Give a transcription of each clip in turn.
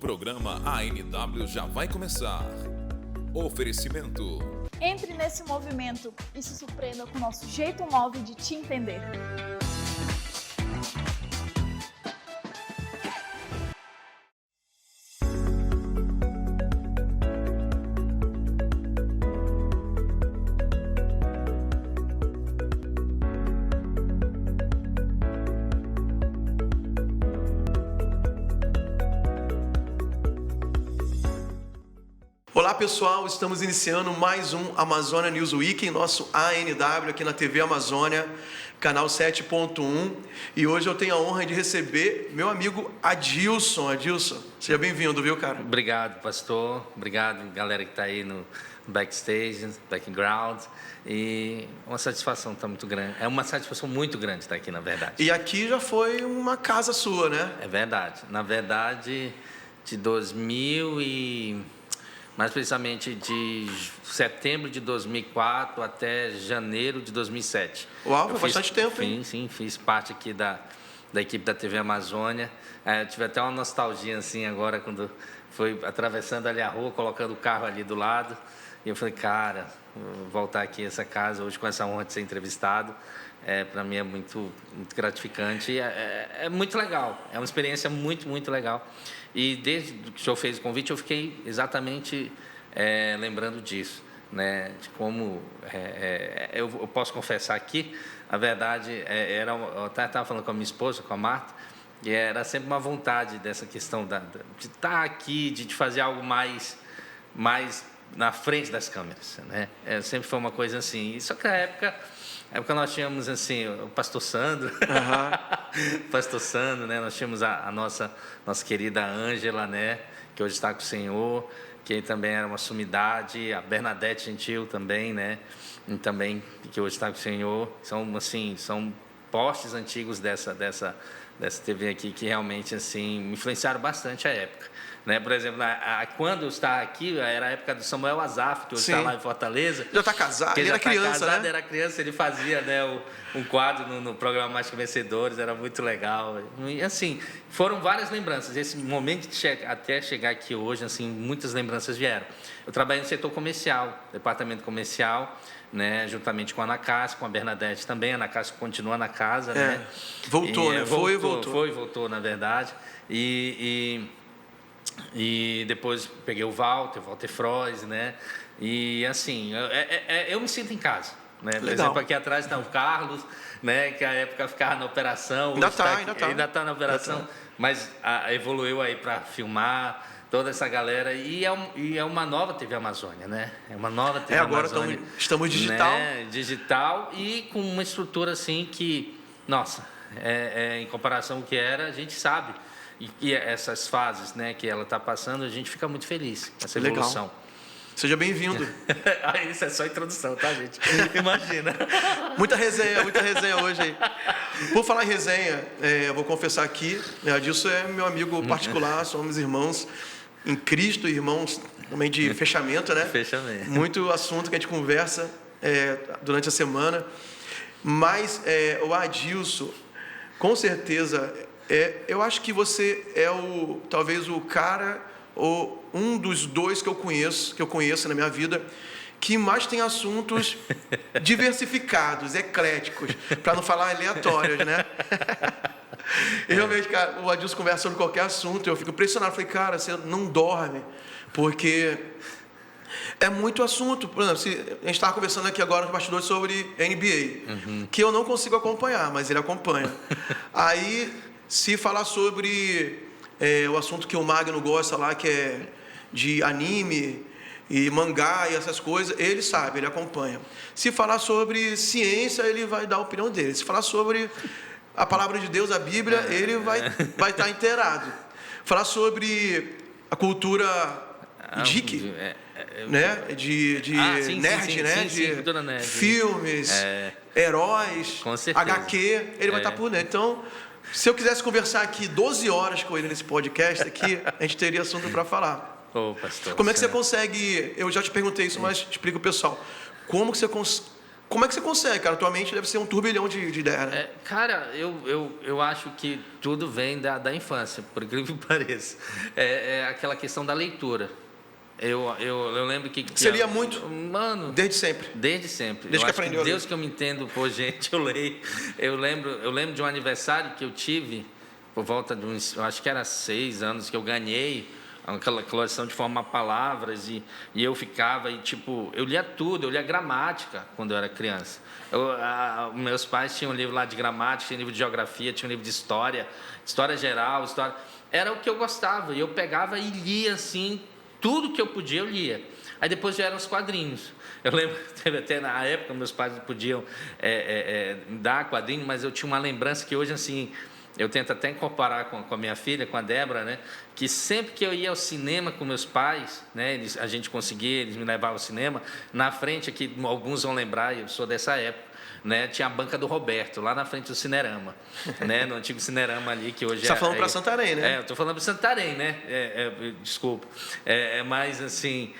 programa ANW já vai começar. Oferecimento. Entre nesse movimento e se surpreenda com o nosso jeito móvel de te entender. Olá pessoal, estamos iniciando mais um Amazônia News Week em nosso ANW aqui na TV Amazônia, canal 7.1, e hoje eu tenho a honra de receber meu amigo Adilson. Adilson, seja bem-vindo, viu, cara? Obrigado, pastor, obrigado galera que está aí no backstage, background, e uma satisfação tá muito grande, é uma satisfação muito grande estar aqui, na verdade. E aqui já foi uma casa sua, né? É verdade, na verdade, de 2000 e... mais precisamente de setembro de 2004 até janeiro de 2007. Uau, foi bastante tempo, hein? Sim, fiz parte aqui da equipe da TV Amazônia. Eu tive até uma nostalgia assim agora, quando foi atravessando ali a rua, colocando o carro ali do lado. E eu falei, cara, vou voltar aqui a essa casa hoje com essa honra de ser entrevistado. Para mim é muito gratificante, é muito legal, é uma experiência muito legal. E desde que o senhor fez o convite, eu fiquei exatamente lembrando disso, né? De como eu posso confessar aqui, a verdade, eu estava falando com a minha esposa, com a Marta, e era sempre uma vontade dessa questão de estar aqui, de fazer algo mais na frente das câmeras, né? Sempre foi uma coisa assim. Só que na época nós tínhamos assim o pastor Sandro, pastor Sandro, né? Nós tínhamos a nossa querida Ângela, né? Que hoje está com o Senhor, que também era uma sumidade, a Bernadette Gentil também, né? E também que hoje está com o Senhor. São postes antigos dessa TV aqui que realmente assim influenciaram bastante a época. Né? Por exemplo, quando eu estava aqui, era a época do Samuel Azaf, que hoje está lá em Fortaleza. Já está casado, ele era criança, né? Era criança, ele fazia, né, um quadro no programa Mais Que Vencedores, era muito legal. E assim, foram várias lembranças. Esse momento até chegar aqui hoje, assim, muitas lembranças vieram. Eu trabalhei no setor comercial, departamento comercial, né, juntamente com a Ana Cássia, com a Bernadette também. A Ana Cássia continua na casa, né? Voltou, né? Voltou, na verdade. E depois peguei o Walter Frois, né? E assim, eu me sinto em casa, né? Por exemplo, aqui atrás está o Carlos, né? Que à época ficava na operação. Ainda está na operação, mas evoluiu aí para filmar toda essa galera. E é uma nova TV Amazônia, né? É uma nova TV Amazônia. Agora estamos digital. Né? Digital e com uma estrutura assim que, nossa, em comparação ao que era, a gente sabe. E essas fases, né, que ela está passando, a gente fica muito feliz com essa evolução. Legal. Seja bem-vindo. Isso é só introdução, tá, gente? Imagina. Muita resenha hoje aí. Por falar em resenha, eu vou confessar aqui, Adilson é meu amigo particular, somos irmãos em Cristo, irmãos também de fechamento, né? Fechamento. Muito assunto que a gente conversa durante a semana. Mas o Adilson, com certeza... eu acho que você é talvez o cara, ou um dos dois que eu conheço na minha vida, que mais tem assuntos diversificados, ecléticos, para não falar aleatórios, né? E realmente, cara, o Adilson conversa sobre qualquer assunto, eu fico impressionado, falei, cara, você não dorme, porque é muito assunto. Por exemplo, a gente estava conversando aqui agora nos bastidores sobre NBA, que eu não consigo acompanhar, mas ele acompanha. Aí... se falar sobre o assunto que o Magno gosta lá, que é de anime e mangá e essas coisas, ele sabe, ele acompanha. Se falar sobre ciência, ele vai dar a opinião dele. Se falar sobre a palavra de Deus, a Bíblia, ele vai estar inteirado. Falar sobre a cultura geek, né? De nerd, né? De nerd. Filmes, heróis, HQ, ele vai estar por dentro. Então... se eu quisesse conversar aqui 12 horas com ele nesse podcast aqui, a gente teria assunto para falar. Pastor, como é que você consegue... eu já te perguntei isso, mas explica o pessoal. Como que você como é que você consegue, cara? Tua mente deve ser um turbilhão de ideias, né? Cara, eu acho que tudo vem da infância, por incrível que pareça. É aquela questão da leitura. Eu lembro que... Você lia muito? Mano... Desde sempre? Desde sempre. Desde que aprendeu a ler? Deus que eu me entendo por gente, eu leio. Eu lembro de um aniversário que eu tive, por volta de uns... Eu acho que era 6 anos, que eu ganhei aquela coleção de formar palavras e eu ficava e, tipo, eu lia tudo, eu lia gramática quando eu era criança. Meus pais tinham um livro lá de gramática, tinha um livro de geografia, tinha um livro de história geral, história... Era o que eu gostava, e eu pegava e lia, assim, tudo que eu podia, eu lia. Aí depois vieram os quadrinhos. Eu lembro, teve até na época, meus pais não podiam dar quadrinho, mas eu tinha uma lembrança que hoje, assim... Eu tento até incorporar com a minha filha, com a Débora, né? Que sempre que eu ia ao cinema com meus pais, né? A gente conseguia, eles me levavam ao cinema. Na frente, aqui, alguns vão lembrar, eu sou dessa época, né? Tinha a banca do Roberto, lá na frente do Cinerama, né? No antigo Cinerama ali, que hoje Você está falando para Santarém, né? Eu estou falando para Santarém, né? Desculpa. Mas, assim,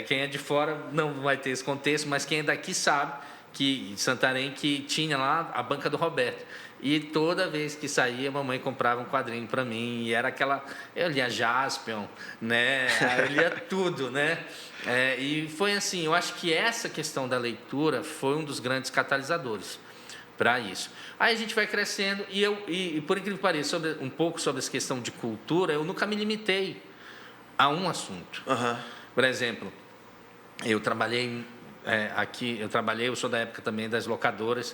quem é de fora não vai ter esse contexto, mas quem é daqui sabe que Santarém que tinha lá a banca do Roberto. E toda vez que saía, a mamãe comprava um quadrinho para mim. E era aquela... Eu lia Jaspion, né? Eu lia tudo, né? E foi assim, eu acho que essa questão da leitura foi um dos grandes catalisadores para isso. Aí a gente vai crescendo e por incrível que pareça, um pouco sobre essa questão de cultura, eu nunca me limitei a um assunto. Uhum. Por exemplo, eu trabalhei... eu sou da época também das locadoras,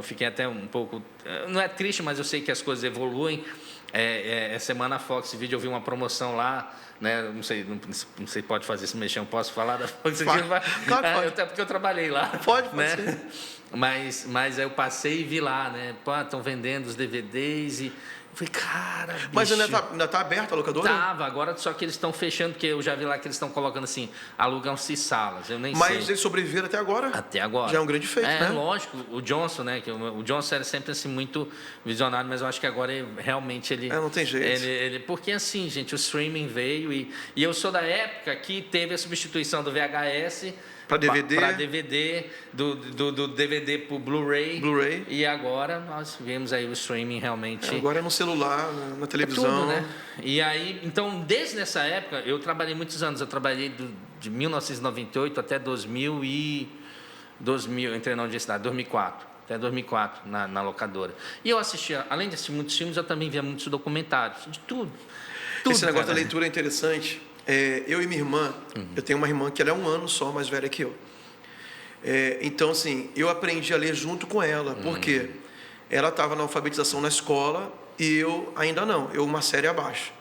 fiquei até um pouco, não é triste, mas eu sei que as coisas evoluem. Semana Fox Video, eu vi uma promoção lá, né? Não sei se pode fazer esse mexão, posso falar da Fox Video? Claro, até porque eu trabalhei lá. Pode né? ser. Mas eu passei e vi lá, né? Pô, estão vendendo os DVDs e... Falei, cara, bicho. Mas ainda tá aberta a locadora? Tava, agora só que eles estão fechando, porque eu já vi lá que eles estão colocando assim, alugam-se salas, eu nem sei. Mas eles sobreviveram até agora? Até agora. Já é um grande feito, né? Lógico, o Johnson, né? O Johnson era sempre assim, muito visionário, mas eu acho que agora realmente ele... não tem jeito. Porque assim, gente, o streaming veio e eu sou da época que teve a substituição do VHS... Para DVD. Para DVD, do DVD para o Blu-ray. E agora nós vemos aí o streaming realmente... Agora é no celular, na televisão. Tudo, né? E aí, então, desde essa época, eu trabalhei muitos anos. Eu trabalhei de 1998 até 2000, entrei na universidade, 2004. Até 2004, na locadora. E eu assistia, além de assistir muitos filmes, eu também via muitos documentários, de tudo. Esse negócio da leitura é interessante. Eu e minha irmã, eu tenho uma irmã que ela é 1 ano só mais velha que eu. Então, assim, eu aprendi a ler junto com ela, porque ela estava na alfabetização na escola e eu ainda não, eu uma série abaixo.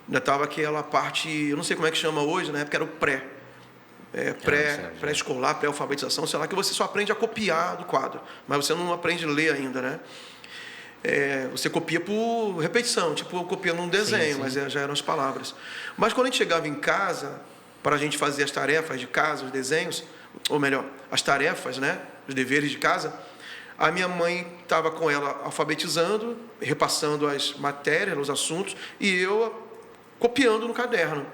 Ainda estava aquela parte, eu não sei como é que chama hoje, na época era o pré-escolar, pré-alfabetização, sei lá, que você só aprende a copiar do quadro, mas você não aprende a ler ainda, né? Você copia por repetição, tipo copiando um desenho, sim. Mas já eram as palavras. Mas quando a gente chegava em casa, para a gente fazer as tarefas de casa, os desenhos, ou melhor, as tarefas, né, os deveres de casa, a minha mãe estava com ela alfabetizando, repassando as matérias, os assuntos, e eu copiando no caderno.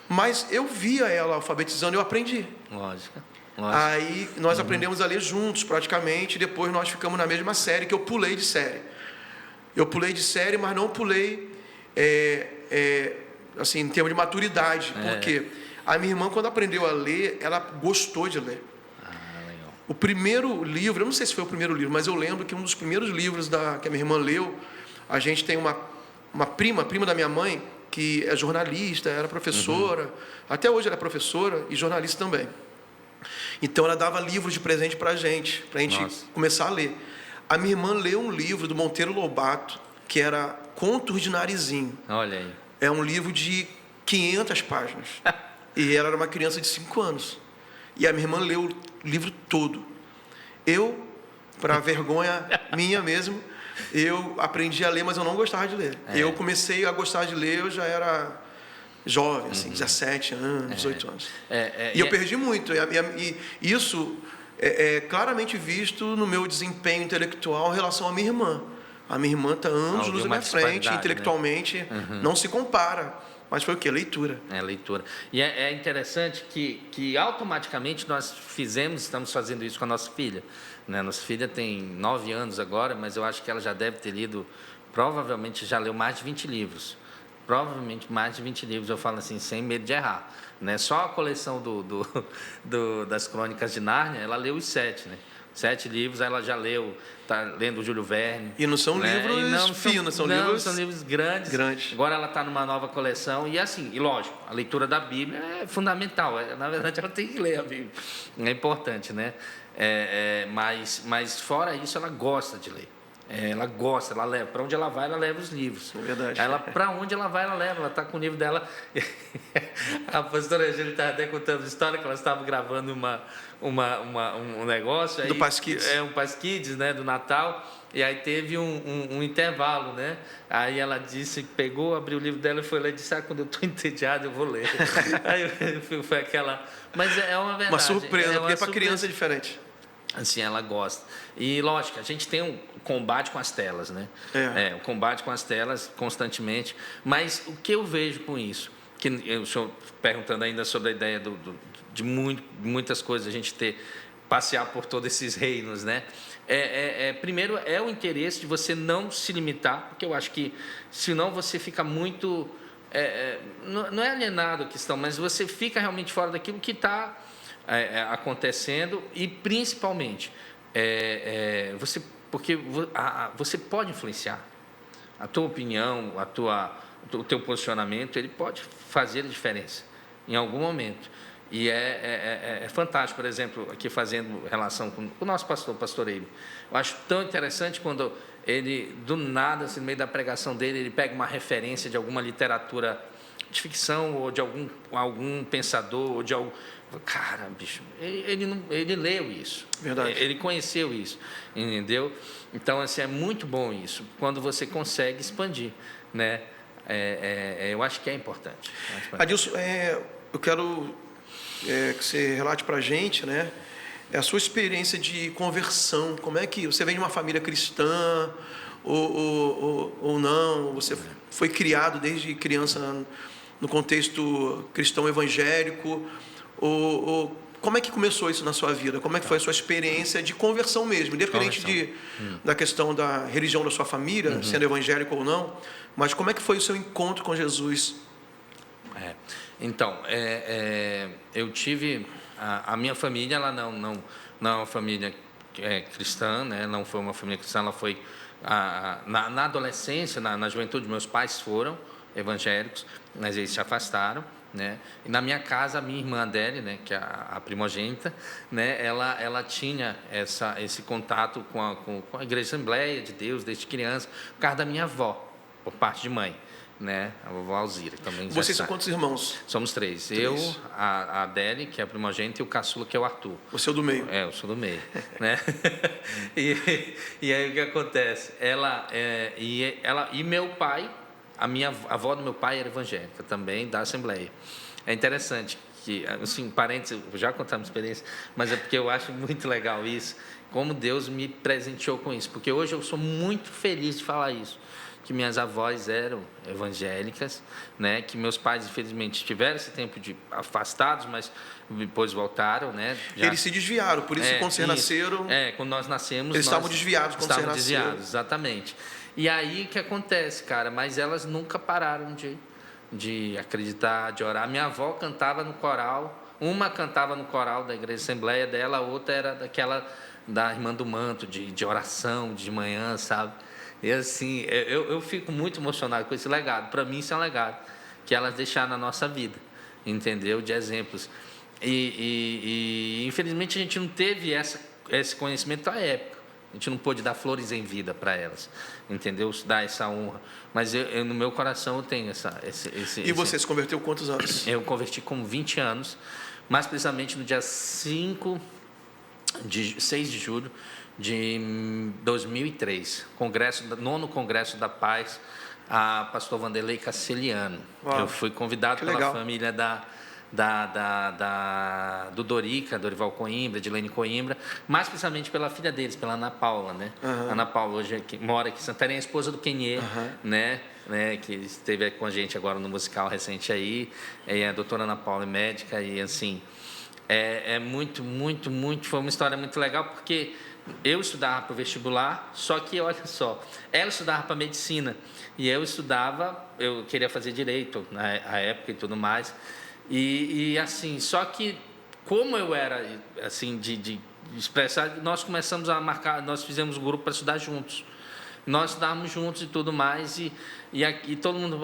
Mas eu via ela alfabetizando e eu aprendi. Lógico. Aí nós aprendemos a ler juntos, praticamente, e depois nós ficamos na mesma série, que eu pulei de série. Eu pulei de série, mas não pulei, assim, em termos de maturidade. Porque a minha irmã, quando aprendeu a ler, ela gostou de ler. Legal. O primeiro livro, eu não sei se foi o primeiro livro, mas eu lembro que um dos primeiros livros que a minha irmã leu, a gente tem uma prima da minha mãe, que é jornalista, era professora, até hoje ela é professora e jornalista também. Então ela dava livros de presente para a gente começar a ler. A minha irmã leu um livro do Monteiro Lobato, que era Contos de Narizinho. Olha aí. É um livro de 500 páginas. E ela era uma criança de 5 anos. E a minha irmã leu o livro todo. Eu, para vergonha minha mesmo, eu aprendi a ler, mas eu não gostava de ler. Eu comecei a gostar de ler, eu já era jovem, assim, 17 anos, 18 anos. E eu perdi muito. E isso é claramente visto no meu desempenho intelectual em relação à minha irmã. A minha irmã está anos luz à minha frente, intelectualmente, não se compara. Mas foi o quê? Leitura. Leitura. E é interessante que automaticamente nós estamos fazendo isso com a nossa filha. Né? Nossa filha tem 9 anos agora, mas eu acho que ela já deve ter lido, provavelmente já leu mais de 20 livros. Provavelmente mais de 20 livros, eu falo assim, sem medo de errar. Né? Só a coleção das Crônicas de Nárnia, ela leu os 7, né? 7 livros, ela já leu, está lendo o Júlio Verne. E não são livros finos, são livros grandes. Agora ela está numa nova coleção. E assim, e lógico, a leitura da Bíblia é fundamental. Na verdade, ela tem que ler a Bíblia. É importante, né? Mas fora isso, ela gosta de ler. Ela gosta, ela leva. Para onde ela vai, ela leva os livros. É verdade. Para onde ela vai, ela leva. Ela está com o livro dela. A pastora Angela estava até contando história que ela estava gravando um negócio. Do Paz Kids. Um Paz Kids, né, do Natal. E aí teve um intervalo, né? Aí ela disse, pegou, abriu o livro dela e foi lá e disse, quando eu estou entediada, eu vou ler. Aí foi aquela... Mas é uma verdade. Uma surpresa, porque para criança é diferente. Assim, ela gosta. E, lógico, a gente tem um combate com as telas, né? O combate com as telas constantemente. Mas o que eu vejo com isso? Que o senhor perguntando ainda sobre a ideia de muitas coisas, a gente passear por todos esses reinos, né? Primeiro, é o interesse de você não se limitar, porque eu acho que, senão você fica muito... não é alienado a questão, mas você fica realmente fora daquilo que está acontecendo e, principalmente, porque você pode influenciar. A tua opinião, o teu posicionamento, ele pode fazer a diferença em algum momento. E é fantástico, por exemplo, aqui fazendo relação com o nosso pastor Eibe. Eu acho tão interessante quando ele, do nada, assim, no meio da pregação dele, ele pega uma referência de alguma literatura de ficção ou de algum pensador, ou de algum... Cara, bicho, ele leu isso. Verdade. Ele conheceu isso, entendeu? Então, assim, é muito bom isso, quando você consegue expandir, né? Eu acho que é importante. Adilson, eu quero que você relate para a gente, né? A sua experiência de conversão. Como é que você vem de uma família cristã ou não? Você foi criado desde criança no contexto cristão evangélico? Como é que começou isso na sua vida? Como é que foi a sua experiência de conversão mesmo? Independente da questão da religião da sua família, sendo evangélico ou não, mas como é que foi o seu encontro com Jesus? Então, eu tive... A minha família, ela não é uma família cristã, né? Não foi uma família cristã, ela foi... Na adolescência, na juventude, meus pais foram evangélicos, mas eles se afastaram. Né? E na minha casa, a minha irmã Adélia, né, que é a primogênita, né, ela tinha esse contato com a Igreja Assembleia de Deus desde criança, por causa da minha avó, por parte de mãe, né, a vovó Alzira. Também. Vocês são quantos irmãos? Somos 3. Eu, a Adélia, que é a primogênita, e o caçula, que é o Arthur. Você é o do meio? Eu sou do meio. Né? E aí o que acontece? E meu pai... A avó do meu pai era evangélica também, da Assembleia. É interessante que, assim, parênteses, já contamos experiência, mas é porque eu acho muito legal isso, como Deus me presenteou com isso. Porque hoje eu sou muito feliz de falar isso, que minhas avós eram evangélicas, né? Que meus pais, infelizmente, tiveram esse tempo de afastados, mas depois voltaram, né? Eles se desviaram, por isso quando vocês nasceram... quando nós nascemos... Eles estavam desviados quando vocês nasceram. Desviados, exatamente. E aí o que acontece, cara? Mas elas nunca pararam de acreditar, de orar. Minha avó cantava no coral, uma cantava no coral da Igreja Assembleia dela, a outra era daquela da Irmã do Manto, de oração, de manhã, sabe? E assim, eu fico muito emocionado com esse legado. Para mim, isso é um legado que elas deixaram na nossa vida, entendeu? De exemplos. E infelizmente, a gente não teve esse conhecimento à época. A gente não pôde dar flores em vida para elas, entendeu? Dar essa honra. Mas no meu coração eu tenho esse... E você se converteu quantos anos? Eu converti com 20 anos, mais precisamente no dia 6 de julho de 2003, nono Congresso da Paz, a pastor Vanderlei Cassiliano. Eu fui convidado pela família do Dorival Coimbra, de Lene Coimbra, mais precisamente pela filha deles, pela Ana Paula, né? Ana Paula, hoje mora aqui em Santarém, a esposa do Quenier, né? né, que esteve com a gente agora no musical recente aí, a doutora Ana Paula é médica, e assim, foi uma história muito legal, porque eu estudava para o vestibular, só que, olha só, ela estudava para medicina, e eu queria fazer direito na época e tudo mais, e assim, só que como eu era, assim, de expressar, nós começamos a marcar, nós fizemos um grupo para estudar juntos. Nós estudávamos juntos e tudo mais, e todo mundo...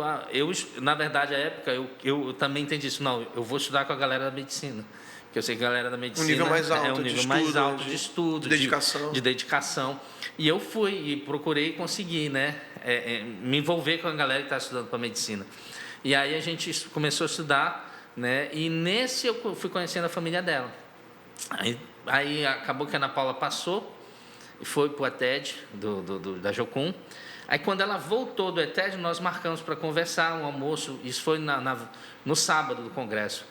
na verdade, à época, eu também entendi isso. Não, eu vou estudar com a galera da medicina. Porque eu sei que a galera da medicina um nível mais alto, é um nível mais alto de estudo, de dedicação. E eu fui e procurei conseguir, né, me envolver com a galera que está estudando para medicina. E aí a gente começou a estudar, né, e nesse eu fui conhecendo a família dela. Aí acabou que a Ana Paula passou e foi para o ETED da Jocum. Aí quando ela voltou do ETED, nós marcamos para conversar, um almoço, isso foi no sábado do congresso.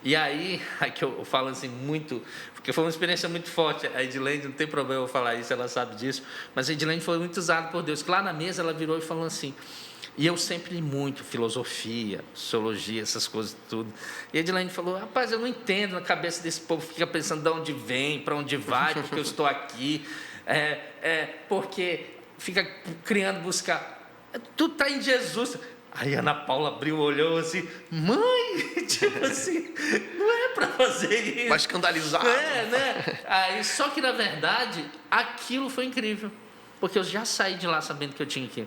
E aí que eu falo assim muito, porque foi uma experiência muito forte. A Edilene, não tem problema eu falar isso, ela sabe disso, mas a Edilene foi muito usada por Deus, que lá na mesa ela virou e falou assim, e eu sempre li muito filosofia, sociologia, essas coisas tudo. E a Edilene falou, rapaz, eu não entendo, na cabeça desse povo fica pensando de onde vem, para onde vai, porque eu estou aqui, porque fica criando, buscar, tudo está em Jesus. Aí a Ana Paula abriu, olhou assim, mãe, tipo assim, não é para fazer isso. Vai escandalizar. Né? Aí, só que, na verdade, aquilo foi incrível, porque eu já saí de lá sabendo que eu tinha que...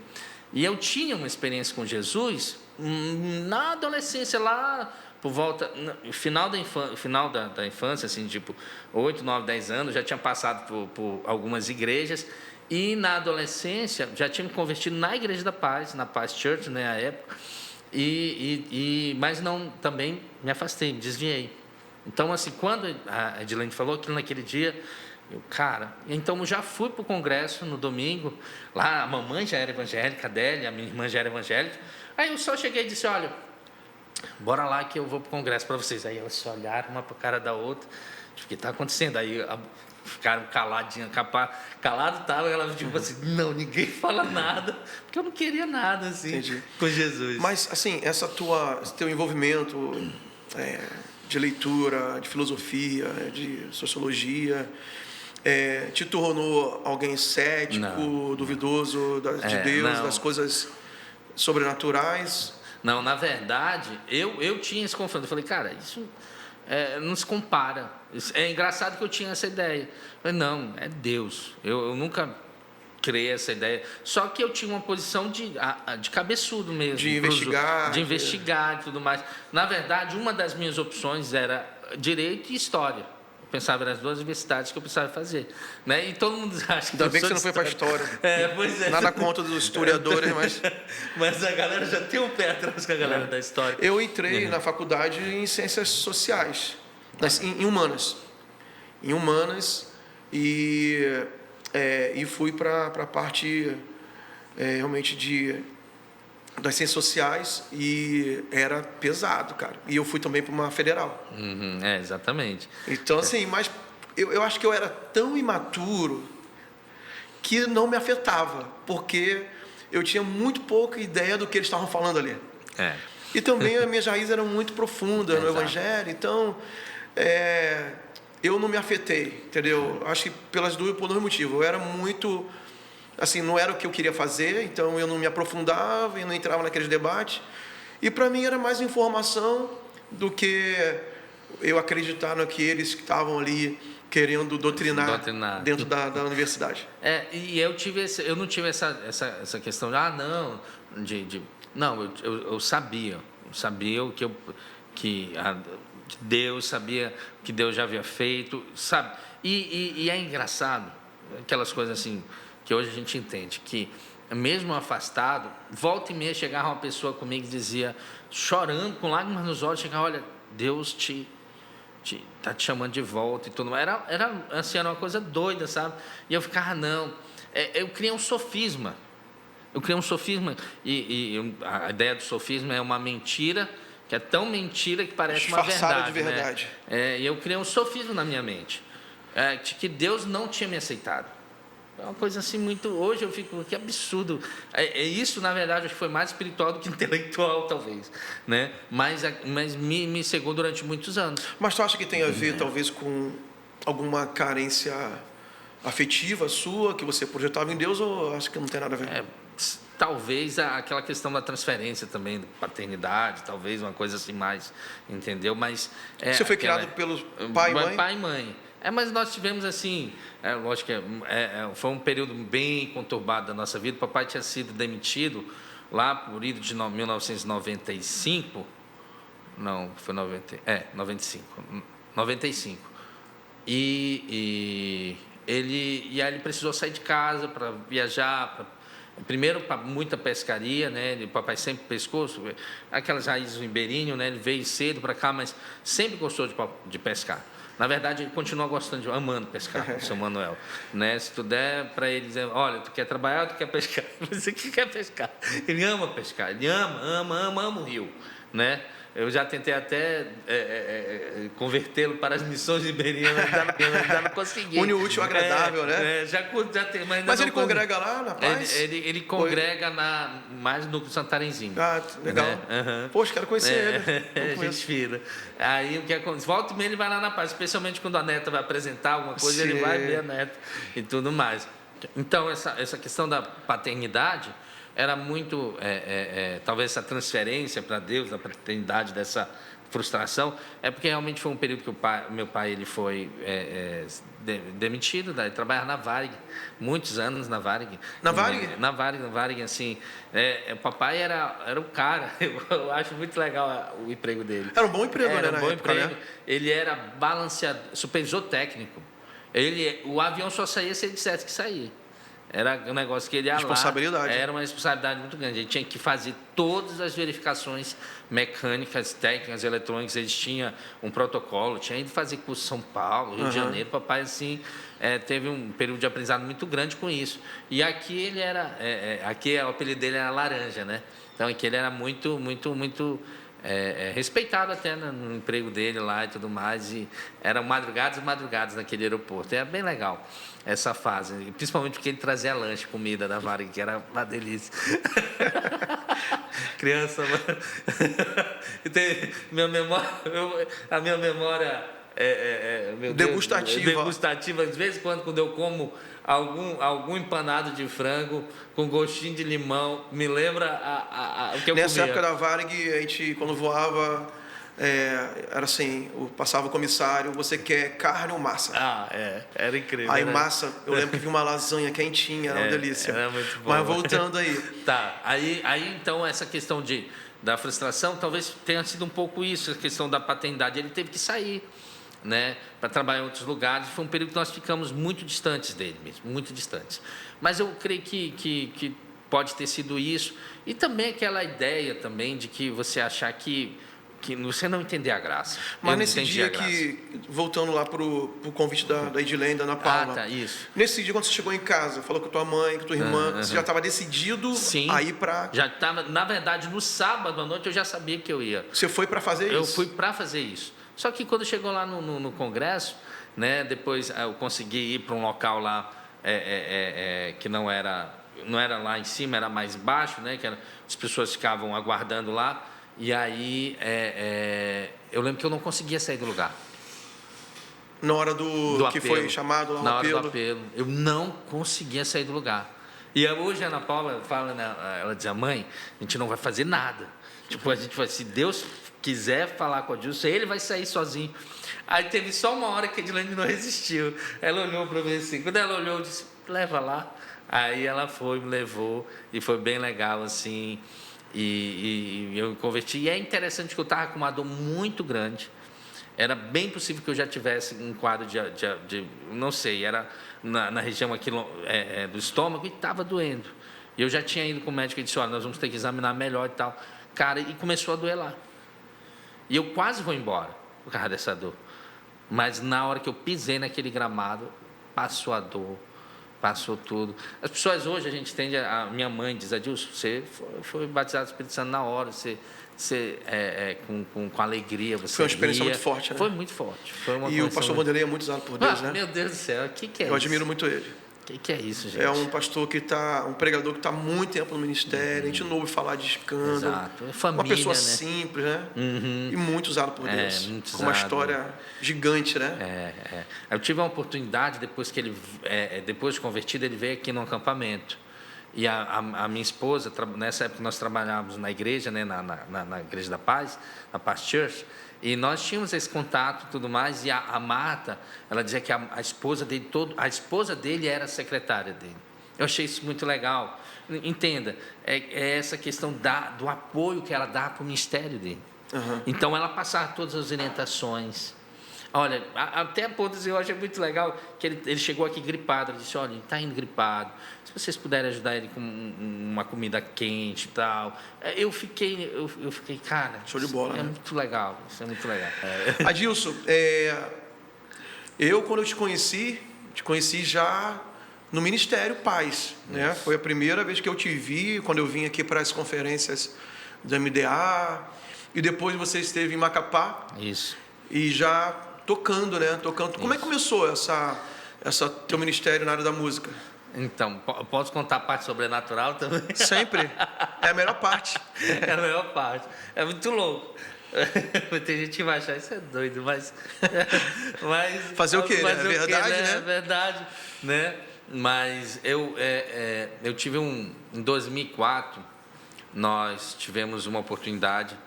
E eu tinha uma experiência com Jesus na adolescência, lá por volta, no final da infância, assim, tipo 8, 9, 10 anos, já tinha passado por algumas igrejas, e na adolescência já tinha me convertido na Igreja da Paz, na Paz Church, né, à época, mas não, também me afastei, me desviei. Então, assim, quando a Edilene falou aquilo naquele dia, então eu já fui para o congresso no domingo, lá a mamãe já era evangélica, a Adélia, a minha irmã já era evangélica, aí eu só cheguei e disse, olha, bora lá que eu vou para o congresso para vocês. Aí elas se olharam uma para a cara da outra, o que está acontecendo? Aí ficaram caladinhas, calado estava, ela tipo assim, não, ninguém fala nada, porque eu não queria nada assim. Entendi. Com Jesus. Mas assim, esse teu envolvimento de leitura, de filosofia, de sociologia, te tornou alguém cético, duvidoso de Deus, das coisas sobrenaturais? Não, na verdade, eu tinha esse confronto. Eu falei, cara, isso não se compara. É engraçado que eu tinha essa ideia. Eu falei, não, é Deus. Eu nunca criei essa ideia. Só que eu tinha uma posição de cabeçudo mesmo. De investigar. De investigar e tudo mais. Na verdade, uma das minhas opções era Direito e História. Eu pensava nas duas universidades que eu precisava fazer. Né? E todo mundo acha que... Ainda bem que você não foi para a História. Pois é. Nada contra dos historiadores, mas... Mas a galera já tem um pé atrás com a galera da História. Eu entrei na faculdade em Ciências Sociais, em Humanas. Em Humanas, e fui para a parte realmente das ciências sociais, e era pesado, cara. E eu fui também para uma federal. Exatamente. Então, assim, mas eu acho que eu era tão imaturo que não me afetava, porque eu tinha muito pouca ideia do que eles estavam falando ali. E também as minhas raízes eram muito profundas no Evangelho, então eu não me afetei, entendeu? Acho que por dois motivos. Eu era muito... Assim, não era o que eu queria fazer, então eu não me aprofundava e não entrava naqueles debates. E para mim era mais informação do que eu acreditar naqueles que estavam ali querendo doutrinar. Dentro da universidade. E eu não tive essa questão de não, eu sabia o que Deus sabia, que Deus já havia feito, sabe? E é engraçado, aquelas coisas assim, que hoje a gente entende, que mesmo afastado, volta e meia chegava uma pessoa comigo e dizia, chorando, com lágrimas nos olhos, chegava, olha, Deus está te chamando de volta e tudo. Era uma coisa doida, sabe? E eu ficava, eu criei um sofisma. E a ideia do sofisma é uma mentira, que é tão mentira que parece uma verdade. De verdade. Né? E eu criei um sofisma na minha mente, de que Deus não tinha me aceitado. É uma coisa assim muito... Hoje eu fico... Que absurdo. Isso, na verdade, acho que foi mais espiritual do que intelectual, talvez. Né? Mas me cegou durante muitos anos. Mas tu acha que tem a ver, talvez, com alguma carência afetiva sua, que você projetava em Deus, ou acho que não tem nada a ver? Talvez aquela questão da transferência também, da paternidade, talvez uma coisa assim mais, entendeu? Mas você foi criado pelos pai e mãe? Pai e mãe. Mas nós tivemos assim, lógico que foi um período bem conturbado da nossa vida. O papai tinha sido demitido lá por ido de 1995, não, foi 95. E aí ele precisou sair de casa para viajar, primeiro para muita pescaria, né? O papai sempre pescou, aquelas raízes ribeirinhas, né? Ele veio cedo para cá, mas sempre gostou de pescar. Na verdade, ele continua gostando, amando pescar, o seu Manuel. Né? Se tu der para ele dizer, olha, tu quer trabalhar ou tu quer pescar? Você que quer pescar. Ele ama pescar, ele ama o rio. Né? Eu já tentei até convertê-lo para as missões ribeirinhas, mas ainda não consegui. Une o útil ao agradável, né? Já tem, mas ele congrega lá na paz? Ele congrega mais no Santarenzinho. Ah, legal. Né? Uhum. Poxa, quero conhecer ele. Gente fina. Aí o que acontece? Volta e meia ele vai lá na paz, especialmente quando a neta vai apresentar alguma coisa, ele vai ver a neta e tudo mais. Então, essa questão da paternidade era muito, talvez essa transferência para Deus, da paternidade, dessa frustração, porque realmente foi um período que meu pai ele foi demitido, ele trabalhava na Varig, muitos anos na Varig. Na Varig? Na Varig, assim, o papai era o cara, eu acho muito legal o emprego dele. Era um bom emprego, era né? Um bom emprego. Né? Ele era balanceador, supervisor técnico. O avião só saía se ele dissesse que saía. Era um negócio que ele ia responsabilidade. Lá, era uma responsabilidade muito grande. Ele tinha que fazer todas as verificações mecânicas, técnicas, eletrônicas. Eles tinham um protocolo, tinha ido fazer curso em São Paulo, Rio de Janeiro. Papai, assim, teve um período de aprendizado muito grande com isso. E aqui ele era... aqui o apelido dele era Laranja, né? Então, aqui ele era muito respeitado até no emprego dele lá e tudo mais. E eram madrugadas e madrugadas naquele aeroporto. Era bem legal essa fase, principalmente porque ele trazia lanche, comida da Varig, que era uma delícia. Criança, mano. A minha memória meu degustativa. Degustativa. De vez em quando eu como algum empanado de frango com gostinho de limão, me lembra o que eu comia. Nessa época da Varig, a gente, quando voava, era assim, passava o comissário, você quer carne ou massa? Era incrível. Aí massa, eu lembro que vi uma lasanha quentinha, era uma delícia. Era muito bom. Mas voltando aí. Tá, aí então essa questão da frustração, talvez tenha sido um pouco isso, a questão da paternidade. Ele teve que sair, né, para trabalhar em outros lugares. Foi um período que nós ficamos muito distantes dele mesmo, muito distantes. Mas eu creio que pode ter sido isso. E também aquela ideia também de que você achar que você não entender a graça. Mas nesse dia voltando lá para o convite da Edilene, da Ana Paula. Tá, isso. Nesse dia, quando você chegou em casa, falou com tua mãe, com tua irmã, você já estava decidido a ir para... Já estava, na verdade, no sábado à noite eu já sabia que eu ia. Você foi para fazer isso? Eu fui para fazer isso. Só que quando chegou lá no congresso, né, depois eu consegui ir para um local lá que não era lá em cima, era mais baixo, né, as pessoas ficavam aguardando lá. E aí, eu lembro que eu não conseguia sair do lugar. Na hora do que apelo, foi chamado lá, na hora do apelo, eu não conseguia sair do lugar. E hoje a Ana Paula fala, né, ela diz, mãe, a gente não vai fazer nada. Tipo, a gente vai, se Deus quiser falar com a Dilson, ele vai sair sozinho. Aí teve só uma hora que a Edilene não resistiu. Ela olhou para mim assim, quando ela olhou, eu disse, leva lá. Aí ela foi, me levou, e foi bem legal, assim... E eu me converti. E é interessante que eu estava com uma dor muito grande. Era bem possível que eu já tivesse um quadro de não sei, era na região aqui do estômago e estava doendo. E eu já tinha ido com o médico e disse, olha, nós vamos ter que examinar melhor e tal. Cara, e começou a doer lá. E eu quase vou embora por causa dessa dor. Mas na hora que eu pisei naquele gramado, passou a dor. Passou tudo. As pessoas hoje, a gente tende a minha mãe diz, Adilson, você foi batizado do Espírito Santo na hora, você com alegria, você foi uma experiência muito forte, né? Foi muito forte. Foi uma e o pastor Vanderlei é muito usado por Deus, né? Meu Deus do céu, o que é isso? Eu admiro muito ele. Que é isso, gente? É um pastor um pregador que está há muito tempo no ministério, a gente não ouve falar de escândalo. Exato. É família, uma pessoa né? simples, né? E muito usado por Deus. Muito com uma usado. história gigante, né? Eu tive a oportunidade, depois que ele, depois de convertido, ele veio aqui no acampamento. E a minha esposa, nessa época nós trabalhávamos na igreja, né, na Igreja da Paz, na Paz Church, e nós tínhamos esse contato e tudo mais, e a Marta, ela dizia que a esposa dele era a secretária dele. Eu achei isso muito legal. Entenda, é essa questão do apoio que ela dá para o ministério dele. Então, ela passava todas as orientações. Olha, até a ponto de eu achei muito legal que ele chegou aqui gripado. Ele disse, olha, ele está indo gripado. Se vocês puderem ajudar ele com uma comida quente e tal. Eu fiquei, cara... Show de bola, né? Muito legal, isso é muito legal. Adilson, eu quando eu te conheci já no Ministério Paz, né? Foi a primeira vez que eu te vi, quando eu vim aqui para as conferências do MDA, e depois você esteve em Macapá. Isso. E já tocando, né? Como é que começou teu ministério na área da música? Então, posso contar a parte sobrenatural também? Sempre. É a melhor parte. É a melhor parte. É muito louco. Tem gente que vai achar isso é doido, mas fazer o quê? É verdade, né? É verdade, né? Mas eu tive em 2004, nós tivemos uma oportunidade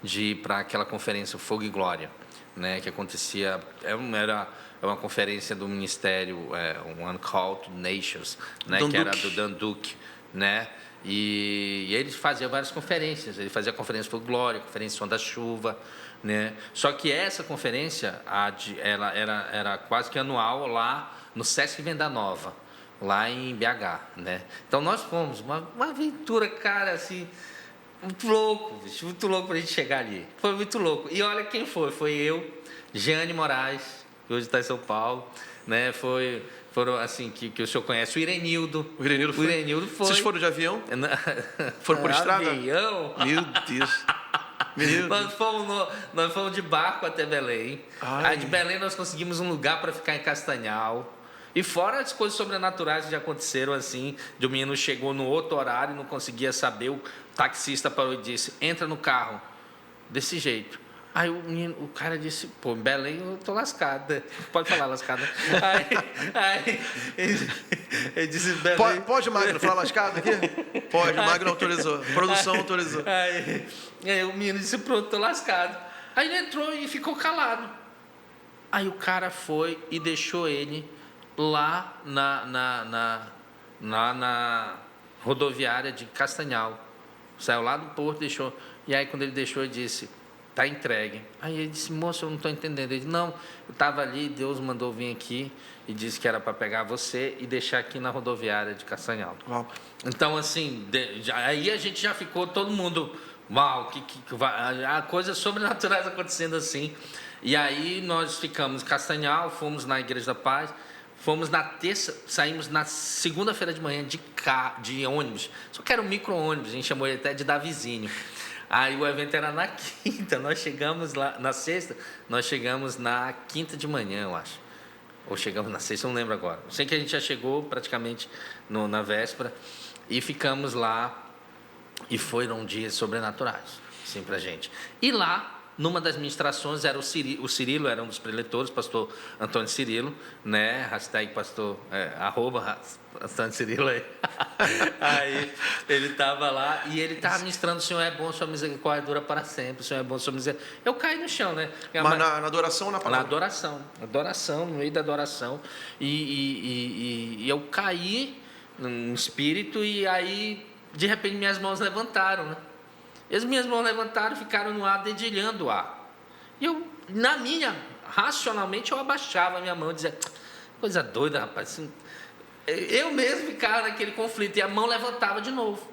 de ir para aquela conferência Fogo e Glória, né? Que acontecia, era uma conferência do ministério, One Call to Nations, né? Que era do Dan Duque, né? E ele fazia várias conferências. Ele fazia a conferência Fogo e Glória, a conferência Som da Chuva, né? Só que essa conferência, ela era quase que anual lá no Sesc Venda Nova, lá em BH, né? Então nós fomos, uma aventura, cara, assim, muito louco, bicho, muito louco para a gente chegar ali. Foi muito louco. E olha quem foi. Foi eu, Jeane Moraes, que hoje está em São Paulo, né? Foram assim, que o senhor conhece, o Irenildo. O Irenildo foi. Vocês foram de avião? Foram por estrada? Avião? Meu Deus. Nós fomos de barco até Belém. Ai. Aí de Belém nós conseguimos um lugar para ficar em Castanhal. E fora as coisas sobrenaturais que já aconteceram, assim, de o menino chegou no outro horário e não conseguia saber, o taxista parou e disse, entra no carro, desse jeito. Aí o cara disse, pô, em Belém eu tô lascado. Pode falar lascado. Aí ele disse, Belém... Pode Magno falar lascado aqui? Pode, o Magno autorizou. A produção autorizou. Aí o menino disse, pronto, tô lascado. Aí ele entrou e ficou calado. Aí o cara foi e deixou ele lá na rodoviária de Castanhal. Saiu lá do porto, deixou. E aí quando ele deixou, ele disse... Está entregue. Aí ele disse, moço, eu não estou entendendo. Ele disse, não, eu estava ali, Deus mandou vir aqui e disse que era para pegar você e deixar aqui na rodoviária de Castanhal. Uau. Então, assim, aí a gente já ficou, todo mundo, uau, há coisas sobrenaturais acontecendo assim. E aí nós ficamos em Castanhal, fomos na Igreja da Paz, fomos na terça, saímos na segunda-feira de manhã de ônibus. Só que era um micro-ônibus, a gente chamou ele até de Davizinho. Aí o evento era na quinta, nós chegamos lá, na sexta, nós chegamos na quinta de manhã, eu acho. Ou chegamos na sexta, não lembro agora. Eu sei que a gente já chegou praticamente na véspera e ficamos lá e foram dias sobrenaturais, assim, pra gente. E lá, numa das ministrações, era o Cirilo era um dos preletores, pastor Antônio Cirilo, né? Hashtag pastor, arroba Antônio Cirilo aí. Aí ele estava lá e ele estava ministrando, o Senhor é bom, sua misericórdia dura para sempre, o Senhor é bom, sua misericórdia. Eu caí no chão, né? Mas na adoração ou na palavra? Na adoração, no meio da adoração. E eu caí no espírito e aí, de repente, minhas mãos levantaram, né? E as minhas mãos levantaram, ficaram no ar, dedilhando o ar. E eu, racionalmente, eu abaixava a minha mão e dizia, coisa doida, rapaz. Assim, eu mesmo ficava naquele conflito e a mão levantava de novo.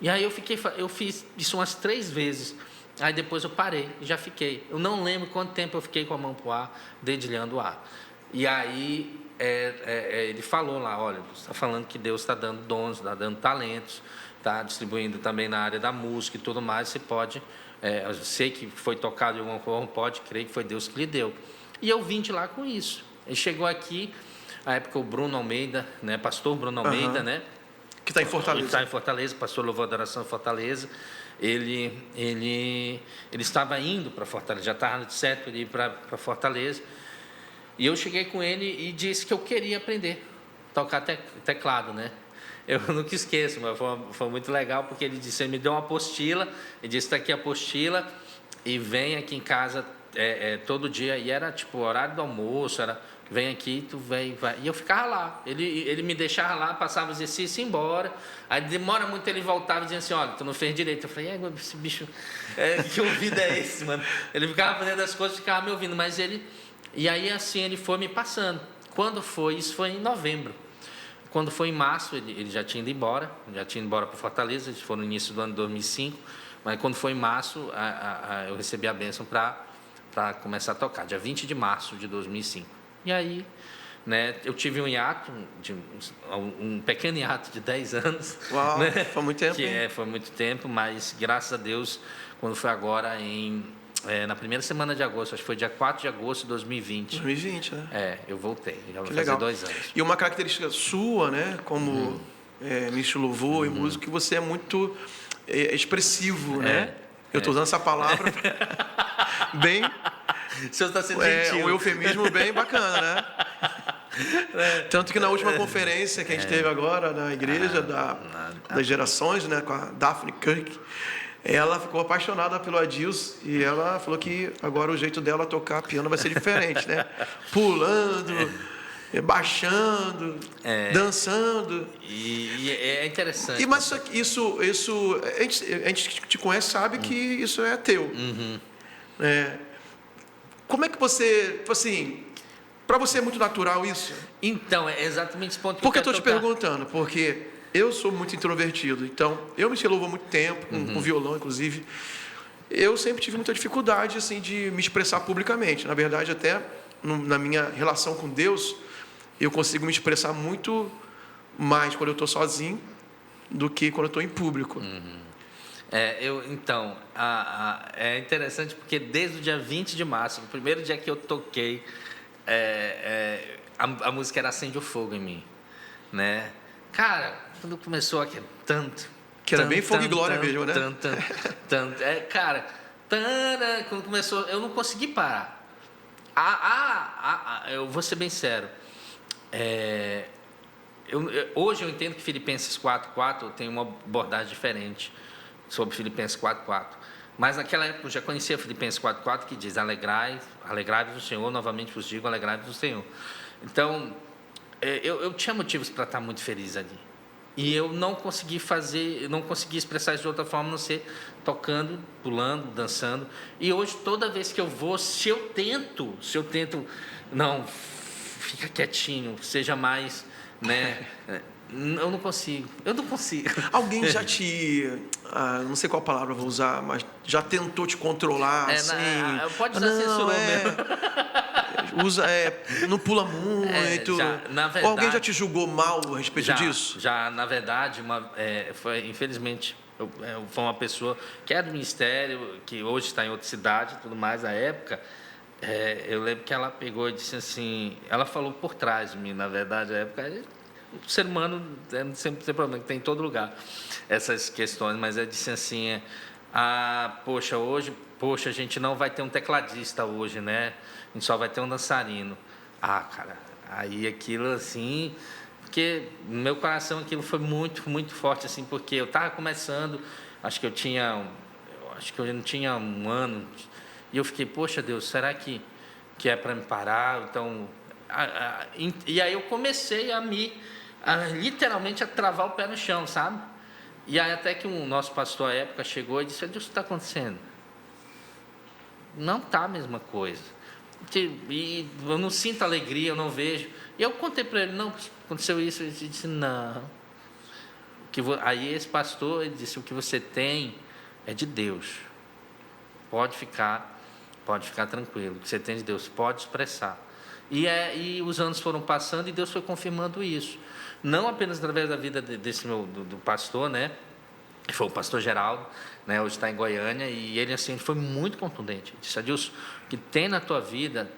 E aí eu fiz isso umas 3 vezes. Aí depois eu parei e já fiquei. Eu não lembro quanto tempo eu fiquei com a mão para o ar, dedilhando o ar. E aí ele falou lá, olha, você está falando que Deus está dando dons, está dando talentos, está distribuindo também na área da música e tudo mais, você pode, eu sei que foi tocado de alguma forma, pode crer que foi Deus que lhe deu. E eu vim de lá com isso. Ele chegou aqui, à época o Bruno Almeida, né, pastor Bruno Almeida, né? Que está em Fortaleza. Está em Fortaleza, pastor Louvor e Adoração em Fortaleza. Ele estava indo para Fortaleza, já estava certo de ir para Fortaleza. E eu cheguei com ele e disse que eu queria aprender a tocar teclado, né? Eu nunca esqueço, mas foi muito legal, porque ele me deu uma apostila, ele disse, está aqui a apostila, e vem aqui em casa todo dia, e era tipo horário do almoço, vem aqui, tu vem, vai. E eu ficava lá, ele me deixava lá, passava o exercício e ia embora. Aí demora muito, ele voltava dizendo assim, olha, tu não fez direito. Eu falei, esse bicho, que ouvido é esse, mano? Ele ficava fazendo as coisas, ficava me ouvindo, mas e aí assim ele foi me passando. Quando foi? Isso foi em novembro. Quando foi em março, ele já tinha ido embora para Fortaleza, isso foi no início do ano de 2005, mas quando foi em março, eu recebi a bênção para começar a tocar, dia 20 de março de 2005. E aí, né, eu tive um hiato, um pequeno hiato de 10 anos. Uau, né? foi muito tempo. Foi muito tempo, mas graças a Deus, quando foi agora na primeira semana de agosto, acho que foi dia 4 de agosto de 2020. 2020, né? Eu voltei, já vai Que fazer legal. 2 anos. E uma característica sua, né, como ministro de louvor e músico, que você é muito expressivo, né? Eu estou usando essa palavra bem... O senhor está sendo gentil. Um eufemismo bem bacana, né? Tanto que na última conferência que a gente teve agora na igreja das gerações, né, com a Daphne Kirk, ela ficou apaixonada pelo Adilson e ela falou que agora o jeito dela tocar piano vai ser diferente, né? Pulando, baixando, dançando. E é interessante. Mas isso a gente que te conhece sabe que isso é teu. Como é que você, assim, para você é muito natural isso? Então, é exatamente esse ponto que Porque eu quero estou te tocar. perguntando, porque eu sou muito introvertido, então eu me louvor há muito tempo, com violão inclusive. Eu sempre tive muita dificuldade assim de me expressar publicamente. Na verdade, até na minha relação com Deus, eu consigo me expressar muito mais quando eu estou sozinho do que quando eu estou em público. Então, é interessante porque desde o dia 20 de março, o primeiro dia que eu toquei, a música era Acende o Fogo em Mim, né? Cara, quando começou aquele tanto... Que era bem fogo e glória mesmo, né? Cara, quando começou, eu não consegui parar. Eu vou ser bem sério. Hoje eu entendo que Filipenses 4:4 tem uma abordagem diferente sobre Filipenses 4:4. Mas naquela época eu já conhecia Filipenses 4:4, que diz: alegrai-vos no Senhor, novamente vos digo, alegrai-vos no Senhor. Então, eu tinha motivos para estar muito feliz ali. E eu não consegui expressar isso de outra forma, a não ser tocando, pulando, dançando. E hoje, toda vez que eu vou, se eu tento, não, fica quietinho, seja mais, né? Eu não consigo. Alguém já não sei qual palavra vou usar, mas já tentou te controlar, assim? Pode usar censurou mesmo. Não pula muito. Na verdade, ou alguém já te julgou mal a respeito disso? Já, na verdade, infelizmente, foi uma pessoa que é do ministério, que hoje está em outra cidade e tudo mais, na época. Eu lembro que ela pegou e disse assim, ela falou por trás de mim, na verdade, na época, o ser humano sempre tem problema, que tem em todo lugar essas questões, mas ela disse assim, poxa, a gente não vai ter um tecladista hoje, né? A gente só vai ter um dançarino. Cara, aí aquilo assim, porque no meu coração aquilo foi muito, muito forte, assim, porque eu estava começando, acho que eu não tinha um ano, e eu fiquei, poxa Deus, será que é para me parar? Então, e aí eu comecei literalmente a travar o pé no chão, sabe? E aí até que o nosso pastor à época chegou e disse: o que está acontecendo? Não está a mesma coisa. E eu não sinto alegria, eu não vejo. E eu contei para ele: não, aconteceu isso. Ele disse: não. Aí esse pastor ele disse: o que você tem é de Deus. Pode ficar tranquilo. O que você tem de Deus, pode expressar. E os anos foram passando e Deus foi confirmando isso. Não apenas através da vida do pastor, né? Que foi o pastor Geraldo, né? Hoje está em Goiânia, e ele assim foi muito contundente. Ele disse: Adilson, o que tem na tua vida,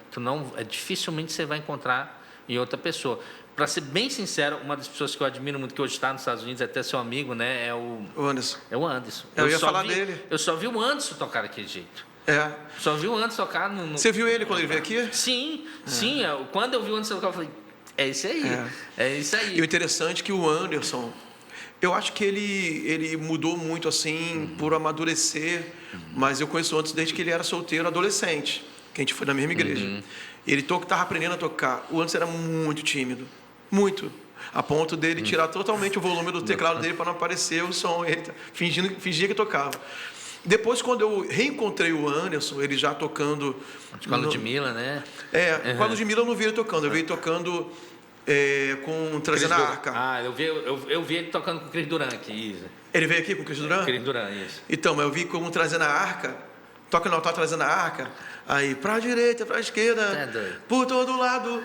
dificilmente você vai encontrar em outra pessoa. para ser bem sincero, uma das pessoas que eu admiro muito, que hoje está nos Estados Unidos, é até seu amigo, né? É o Anderson. É o Anderson. Eu ia falar vi, dele. Eu só vi o Anderson tocar daquele jeito. É. Só vi o Anderson tocar no... Você viu ele quando ele veio aqui? Sim. Quando eu vi o Anderson tocar, eu falei, é isso aí. É isso aí. E o interessante é que o Anderson, eu acho que ele mudou muito assim por amadurecer, mas eu conheço o Anderson desde que ele era solteiro, adolescente, que a gente foi na mesma igreja. Ele estava aprendendo a tocar. O Anderson era muito tímido, muito, a ponto dele tirar totalmente o volume do teclado dele para não aparecer o som. Ele fingia que tocava. Depois, quando eu reencontrei o Anderson, ele já tocando... Com a Ludmilla, né? Com a Ludmilla eu não vi ele tocando, eu vi ele tocando trazendo a arca. Eu vi ele tocando com o Cris Duran aqui, isso. Ele veio aqui com o Cris Duran? Cris Duran, isso. Então, mas eu vi como trazendo a arca, toca não, tá trazendo a arca, aí pra direita, pra esquerda, por todo lado.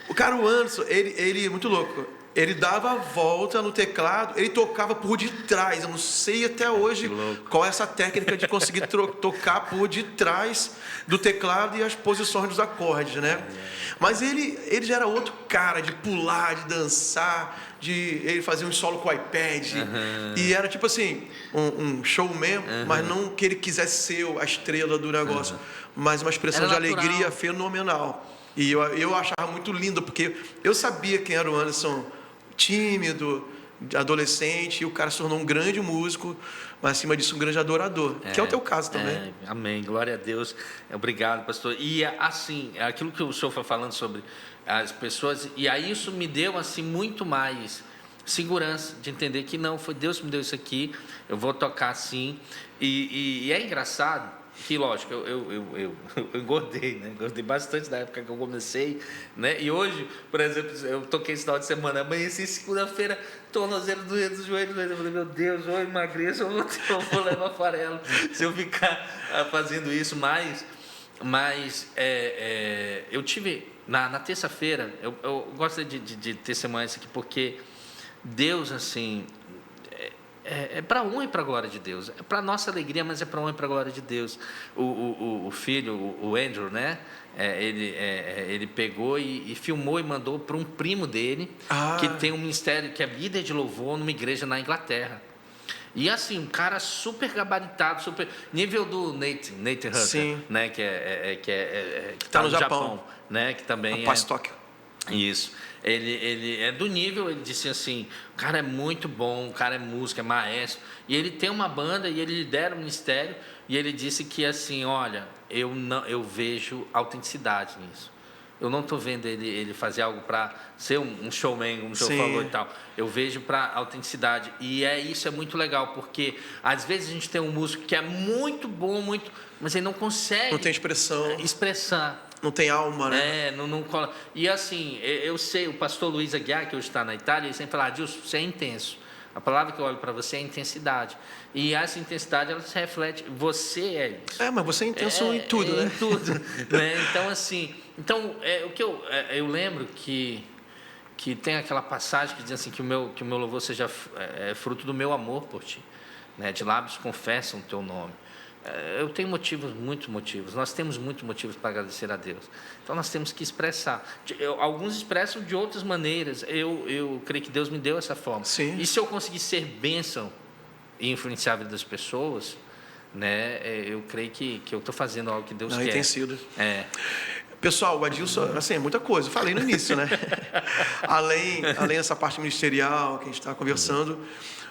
O cara, o Anderson, ele muito louco. Ele dava a volta no teclado, ele tocava por detrás. Eu não sei até hoje qual é essa técnica de conseguir tocar por detrás do teclado e as posições dos acordes, né? Mas ele já era outro cara de pular, de dançar, ele fazia um solo com o iPad. E era tipo assim, um showman, mas não que ele quisesse ser a estrela do negócio, mas uma expressão de alegria fenomenal. E eu achava muito lindo, porque eu sabia quem era o Anderson, tímido, adolescente, e o cara se tornou um grande músico, mas acima disso um grande adorador, que é o teu caso também. Amém, glória a Deus. Obrigado, pastor. E assim, aquilo que o senhor foi falando sobre as pessoas, e aí isso me deu assim muito mais segurança de entender que não, foi Deus que me deu isso aqui, eu vou tocar assim. E é engraçado que, lógico, eu engordei, né? Engordei bastante da época que eu comecei, né? E hoje, por exemplo, eu toquei esse final de semana, amanheci segunda-feira, tornozelo doendo dos joelhos, eu falei, meu Deus, ou eu emagreço, eu vou levar farelo se eu ficar fazendo isso. Mas eu tive, na terça-feira, eu gosto de testemunhar isso aqui, porque Deus, assim... É para honra e para a glória de Deus. É para nossa alegria, mas é para honra e para a glória de Deus. O filho, o Andrew, né? Ele pegou e filmou e mandou para um primo dele, que tem um ministério, que é líder de louvor numa igreja na Inglaterra. E assim, um cara super gabaritado, super nível do Nathan Hunter, sim, né? Que está no Japão, né? Que também Tóquio. Isso. Ele é do nível, ele disse assim, o cara é muito bom, o cara é músico, é maestro, e ele tem uma banda e ele lidera o ministério, e ele disse que assim, olha, eu vejo autenticidade nisso. Eu não estou vendo ele fazer algo para ser um showman, como o senhor falou e tal. Eu vejo para autenticidade. E isso é muito legal, porque às vezes a gente tem um músico que é muito bom, mas ele não consegue... Não tem expressar. Não tem alma, né? Não cola. E assim, eu sei, o pastor Luiz Aguiar, que hoje está na Itália, ele sempre fala, Adilson, você é intenso. A palavra que eu olho para você é intensidade. E essa intensidade, ela se reflete, você é isso. Mas você é intenso em tudo, né? Em tudo. Né? Então, assim, o que eu lembro que tem aquela passagem que diz assim, que o meu louvor seja fruto do meu amor por ti. Né? De lábios confessam o teu nome. Eu tenho muitos motivos. Nós temos muitos motivos para agradecer a Deus. Então, nós temos que expressar. Alguns expressam de outras maneiras. Eu creio que Deus me deu essa forma. Sim. E se eu conseguir ser bênção e influenciar a vida das pessoas, né, eu creio que eu estou fazendo algo que Deus quer. Tem sido. Pessoal, o Adilson, assim, é muita coisa. Eu falei no início, né? além dessa parte ministerial que a gente está conversando,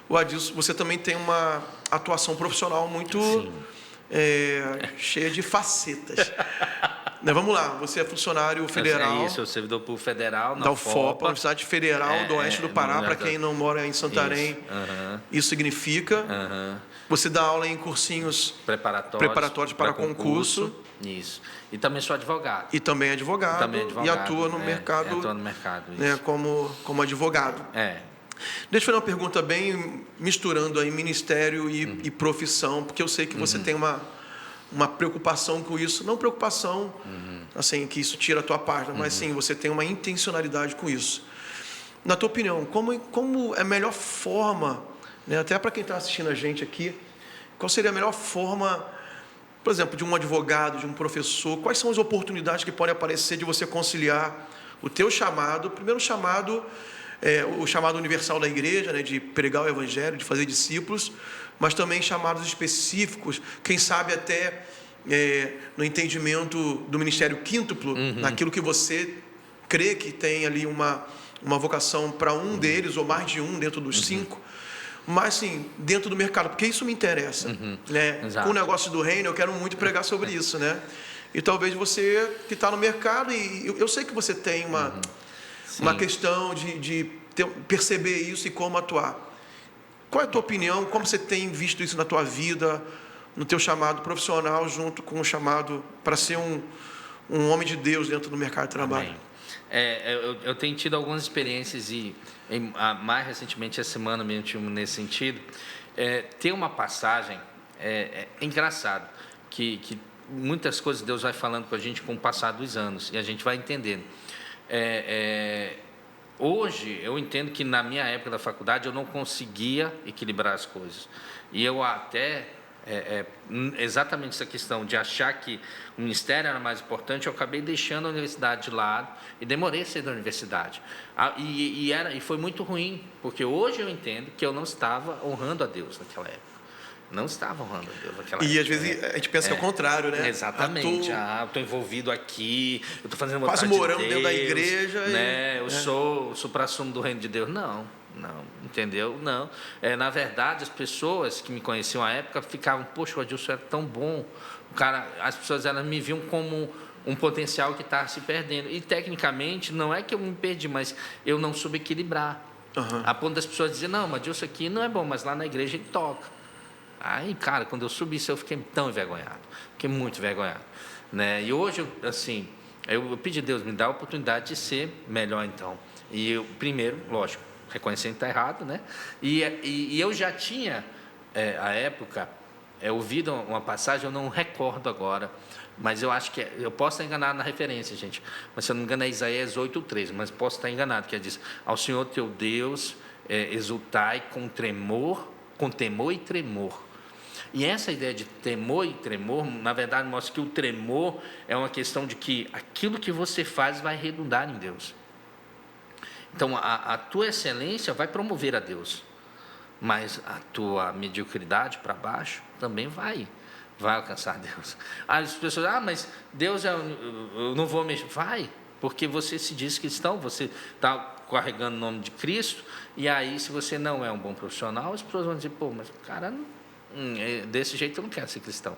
o Adilson, você também tem uma atuação profissional muito... cheia de facetas. Né, vamos lá, você é funcionário federal. Isso, eu servidor público federal da UFOPA, Universidade Federal do Oeste do Pará, para quem não mora em Santarém. Isso significa. Você dá aula em cursinhos preparatórios para concurso. Isso. E também sou advogado. E também advogado. E atua no mercado. Atua no mercado. Né, como advogado. Deixa eu fazer uma pergunta bem misturando aí ministério e profissão, porque eu sei que você tem uma preocupação com isso, não preocupação assim, que isso tira a tua página, mas sim, você tem uma intencionalidade com isso. Na tua opinião, como é a melhor forma, né, até para quem está assistindo a gente aqui, qual seria a melhor forma, por exemplo, de um advogado, de um professor, quais são as oportunidades que podem aparecer de você conciliar o teu chamado, o primeiro chamado é o chamado universal da igreja, né, de pregar o evangelho, de fazer discípulos, mas também chamados específicos, quem sabe até no entendimento do ministério quíntuplo, naquilo que você crê que tem ali uma vocação para um deles, ou mais de um dentro dos 5, mas sim, dentro do mercado, porque isso me interessa. Né? Com o negócio do reino, eu quero muito pregar sobre isso, né? E talvez você que está no mercado, e eu sei que você tem uma questão de perceber isso e como atuar. Qual é a tua opinião? Como você tem visto isso na tua vida, no teu chamado profissional, junto com o chamado para ser um homem de Deus dentro do mercado de trabalho? Eu tenho tido algumas experiências e mais recentemente essa semana mesmo nesse sentido. Tem uma passagem engraçado que muitas coisas Deus vai falando com a gente com o passar dos anos e a gente vai entendendo. Hoje eu entendo que na minha época da faculdade eu não conseguia equilibrar as coisas e eu até exatamente essa questão de achar que o ministério era mais importante, eu acabei deixando a universidade de lado e demorei a sair da universidade. E foi muito ruim, porque hoje eu entendo que eu não estava honrando a Deus naquela época. Não estava honrando a Deus naquela época. E às vezes a gente pensa que é o contrário, né? Exatamente. Estou envolvido aqui, eu estou fazendo vontade de Deus. Quase morando dentro da igreja. Né? Eu sou o supra-sumo do reino de Deus. Não, entendeu? Não. Na verdade, as pessoas que me conheciam à época ficavam, poxa, o Adilson era tão bom. As pessoas elas me viam como um potencial que estava se perdendo. E, tecnicamente, não é que eu me perdi, mas eu não soube equilibrar. A ponto das pessoas dizerem, não, mas Adilson aqui não é bom, mas lá na igreja ele toca. Aí, cara, quando eu subi isso, eu fiquei tão envergonhado. Fiquei muito envergonhado. Né? E hoje, assim, eu pedi a Deus, me dá a oportunidade de ser melhor, então. E eu, primeiro, lógico, reconhecendo que está errado, né? E eu já tinha, à época, ouvido uma passagem, eu não recordo agora, mas eu acho que, eu posso estar enganado na referência, gente, mas se eu não me engano é Isaías 8:13, mas posso estar enganado, que diz, ao Senhor teu Deus exultai com temor e tremor. E essa ideia de temor e tremor, na verdade, mostra que o tremor é uma questão de que aquilo que você faz vai redundar em Deus. Então, a tua excelência vai promover a Deus, mas a tua mediocridade para baixo também vai alcançar Deus. As pessoas, mas Deus eu não vou mexer. Vai, porque você se diz cristão, você está carregando o nome de Cristo, e aí, se você não é um bom profissional, as pessoas vão dizer, pô, mas o cara desse jeito eu não quero ser cristão.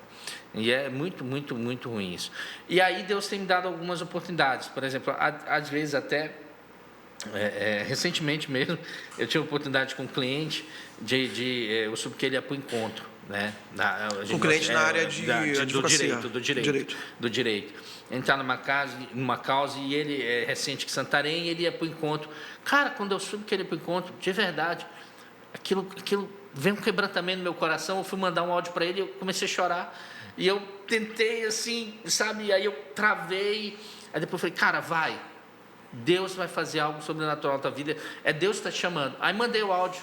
E é muito, muito, muito ruim isso. E aí Deus tem me dado algumas oportunidades. Por exemplo, às vezes até recentemente mesmo eu tive a oportunidade com um cliente eu soube que ele ia para o encontro, né? Um cliente na área do direito. Entrar numa causa, e ele é recente que Santarém, ele ia para o encontro. Cara, quando eu soube que ele ia para o encontro, de verdade, aquilo veio um quebrantamento no meu coração. Eu fui mandar um áudio para ele, eu comecei a chorar, e eu tentei assim, sabe, aí eu travei, aí depois eu falei, cara, vai, Deus vai fazer algo sobrenatural na tua vida, Deus está te chamando. Aí mandei o áudio,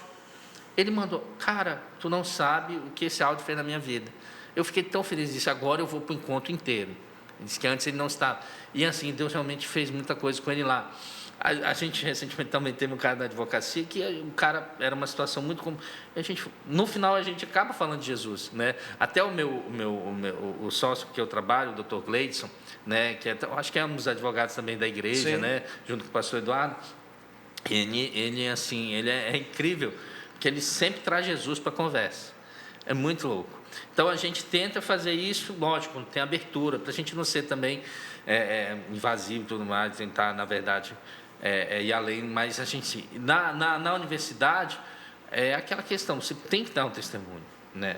ele mandou, cara, tu não sabe o que esse áudio fez na minha vida. Eu fiquei tão feliz disso, agora eu vou para o encontro inteiro. Ele disse que antes ele não estava, e assim, Deus realmente fez muita coisa com ele lá. A gente recentemente também teve um cara da advocacia que o cara era uma situação muito no final a gente acaba falando de Jesus, né? Até o sócio que eu trabalho, o Dr. Gleidson, né, que acho que é um dos advogados também da igreja, sim, né, junto com o pastor Eduardo, ele assim, ele é incrível, que ele sempre traz Jesus para a conversa. É muito louco. Então a gente tenta fazer isso, lógico, tem abertura, para a gente não ser também invasivo e tudo mais, tentar, na verdade, ir além, mas a gente, na universidade, é aquela questão, você tem que dar um testemunho, né?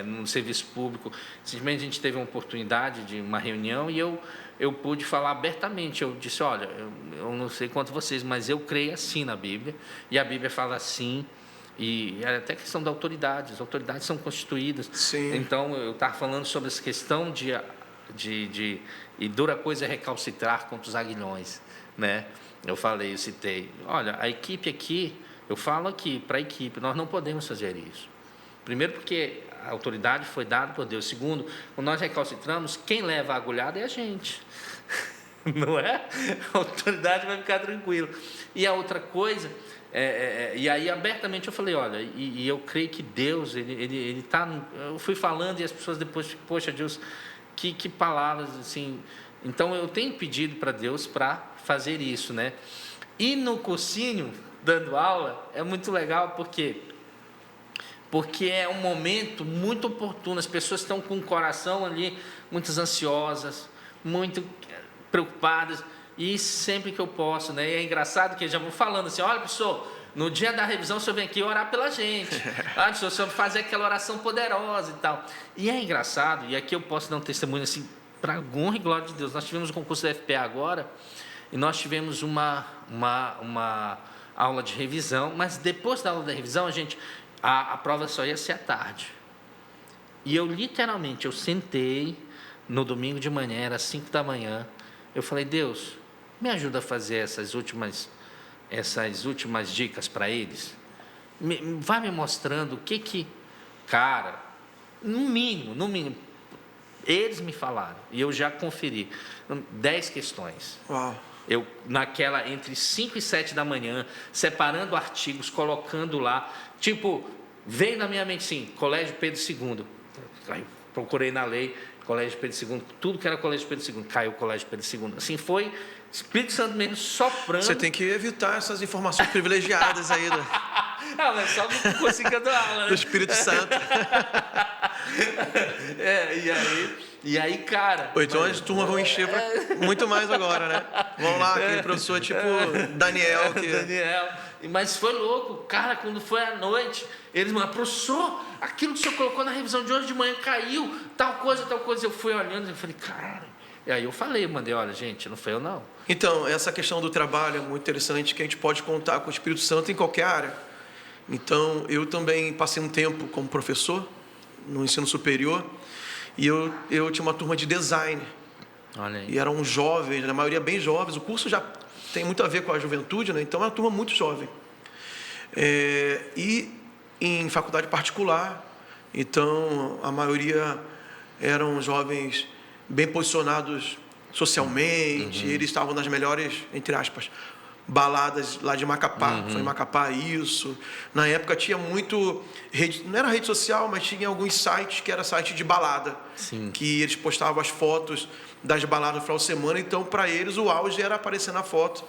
No serviço público. Simplesmente a gente teve uma oportunidade de uma reunião e eu pude falar abertamente. Eu disse, olha, eu não sei quanto vocês, mas eu creio assim na Bíblia, e a Bíblia fala assim. E é até questão da autoridade, as autoridades são constituídas. Sim. Então, eu estava falando sobre essa questão e dura coisa é recalcitrar contra os aguilhões, né? Eu citei, olha, a equipe aqui, eu falo aqui para a equipe, nós não podemos fazer isso. Primeiro porque a autoridade foi dada por Deus. Segundo, quando nós recalcitramos, quem leva a agulhada é a gente. não é? A autoridade vai ficar tranquila. E a outra coisa, e aí abertamente eu falei, olha, e eu creio que Deus, ele está... Eu fui falando e as pessoas depois, poxa, Deus, que palavras, assim... Então, eu tenho pedido para Deus para fazer isso, né? E no cursinho, dando aula, é muito legal, porque é um momento muito oportuno. As pessoas estão com o coração ali, muitas ansiosas, muito preocupadas, e sempre que eu posso, né? E é engraçado que eles já vão falando assim, olha, professor, no dia da revisão, o senhor vem aqui orar pela gente. Ah, o senhor fazer aquela oração poderosa e tal. E é engraçado, e aqui eu posso dar um testemunho assim, para honra e glória de Deus. Nós tivemos um concurso da FPA agora, e nós tivemos uma aula de revisão, mas depois da aula da revisão, a prova só ia ser à tarde. E eu literalmente, eu sentei no domingo de manhã, era 5 da manhã, eu falei, Deus, me ajuda a fazer essas últimas dicas para eles. Vai me mostrando o que, cara, no mínimo, eles me falaram, e eu já conferi, 10 questões. Uau. Eu, naquela, entre 5 e 7 da manhã, separando artigos, colocando lá, tipo, veio na minha mente, sim, Colégio Pedro II, aí procurei na lei, Colégio Pedro II, tudo que era Colégio Pedro II, caiu o Colégio Pedro II, assim foi, Espírito Santo mesmo soprando. Você tem que evitar essas informações privilegiadas aí mas só não consigo dar aula, né? do Espírito Santo. E aí, cara... Então as turmas vão encher muito mais agora, né? Vão lá, aquele professor tipo Daniel. Daniel. Mas foi louco, cara, quando foi à noite, eles me falaram, professor, aquilo que o senhor colocou na revisão de hoje de manhã caiu, tal coisa. Eu fui olhando e falei, cara... E aí eu mandei, olha, gente, não foi eu não. Então, essa questão do trabalho é muito interessante, que a gente pode contar com o Espírito Santo em qualquer área. Então, eu também passei um tempo como professor no ensino superior, e eu tinha uma turma de design. Olha aí. E eram jovens, na maioria bem jovens. O curso já tem muito a ver com a juventude, né? Então é uma turma muito jovem. E em faculdade particular, então a maioria eram jovens bem posicionados socialmente, eles estavam nas melhores, entre aspas, baladas lá de Macapá. Foi em Macapá isso. Na época tinha muito não era rede social, mas tinha alguns sites que era site de balada. Sim. Que eles postavam as fotos das baladas no final de semana. Então, para eles, o auge era aparecer na foto.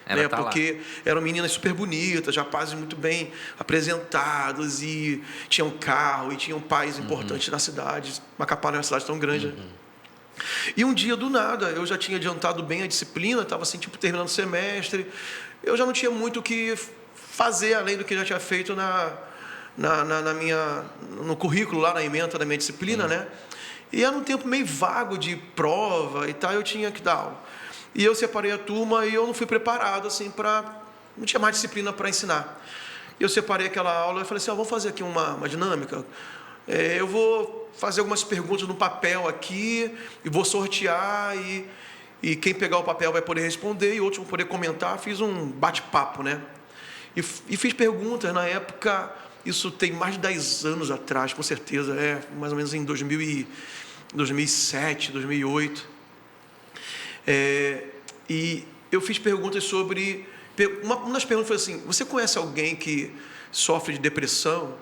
Né? Porque eram meninas super bonitas, rapazes muito bem apresentados, e tinham carro, e tinham pais importantes na cidade. Macapá não é uma cidade tão grande. E um dia, do nada, eu já tinha adiantado bem a disciplina, estava assim, tipo, terminando o semestre, eu já não tinha muito o que fazer, além do que já tinha feito no currículo, lá na ementa da minha disciplina, né? E era um tempo meio vago de prova e tal, eu tinha que dar aula. E eu separei a turma e eu não fui preparado, assim, não tinha mais disciplina para ensinar. Eu separei aquela aula e falei assim, vamos fazer aqui uma dinâmica. Eu vou fazer algumas perguntas no papel aqui e vou sortear, e quem pegar o papel vai poder responder e outros vão poder comentar. Fiz um bate-papo, né? E fiz perguntas na época, isso tem mais de 10 anos atrás, com certeza, mais ou menos em 2007, 2008. E eu fiz perguntas sobre... Uma das perguntas foi assim, você conhece alguém que sofre de depressão?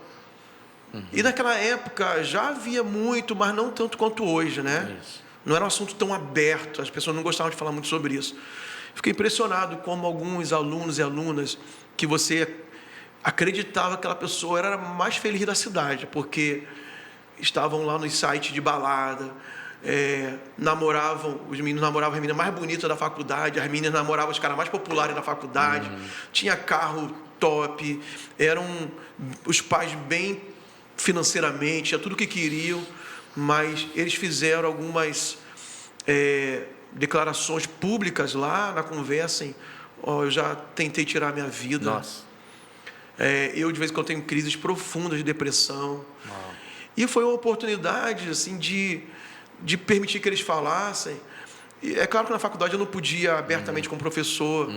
E naquela época já havia muito, mas não tanto quanto hoje, né? Isso. Não era um assunto tão aberto, as pessoas não gostavam de falar muito sobre isso. Fiquei impressionado como alguns alunos e alunas que você acreditava que aquela pessoa era a mais feliz da cidade, porque estavam lá nos sites de balada, os meninos namoravam a menina mais bonita da faculdade, as meninas namoravam os caras mais populares da faculdade, tinha carro top, eram os pais bem financeiramente, tinha tudo o que queriam, mas eles fizeram algumas declarações públicas lá na conversa, eu já tentei tirar a minha vida. Nossa. Eu de vez em quando tenho crises profundas de depressão. E foi uma oportunidade assim, de permitir que eles falassem. E é claro que na faculdade eu não podia abertamente como professor,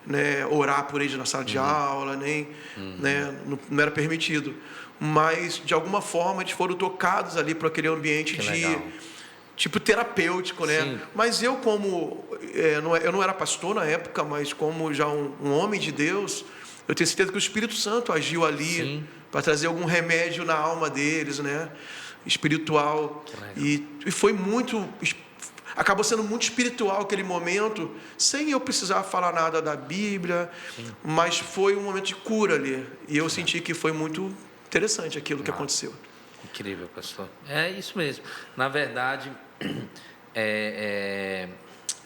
né, orar por eles na sala de aula, nem, né, não era permitido. Mas, de alguma forma, eles foram tocados ali para aquele ambiente tipo terapêutico, né? Sim. Mas eu eu não era pastor na época, mas como já um homem de Deus, eu tenho certeza que o Espírito Santo agiu ali para trazer algum remédio na alma deles, né? Espiritual. E foi muito... Acabou sendo muito espiritual aquele momento, sem eu precisar falar nada da Bíblia, mas foi um momento de cura ali. E eu senti que foi muito interessante aquilo que aconteceu. Incrível, pastor. É isso mesmo. Na verdade,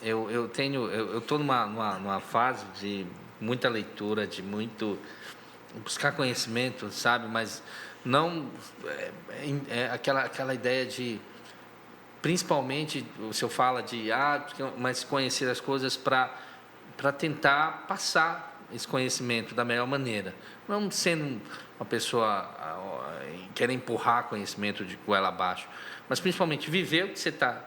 eu estou numa fase de muita leitura, de muito buscar conhecimento, sabe? Mas não aquela ideia de, principalmente, o senhor fala de mas conhecer as coisas para tentar passar esse conhecimento da melhor maneira, não sendo uma pessoa querer empurrar conhecimento de goela abaixo, mas principalmente viver o que você está,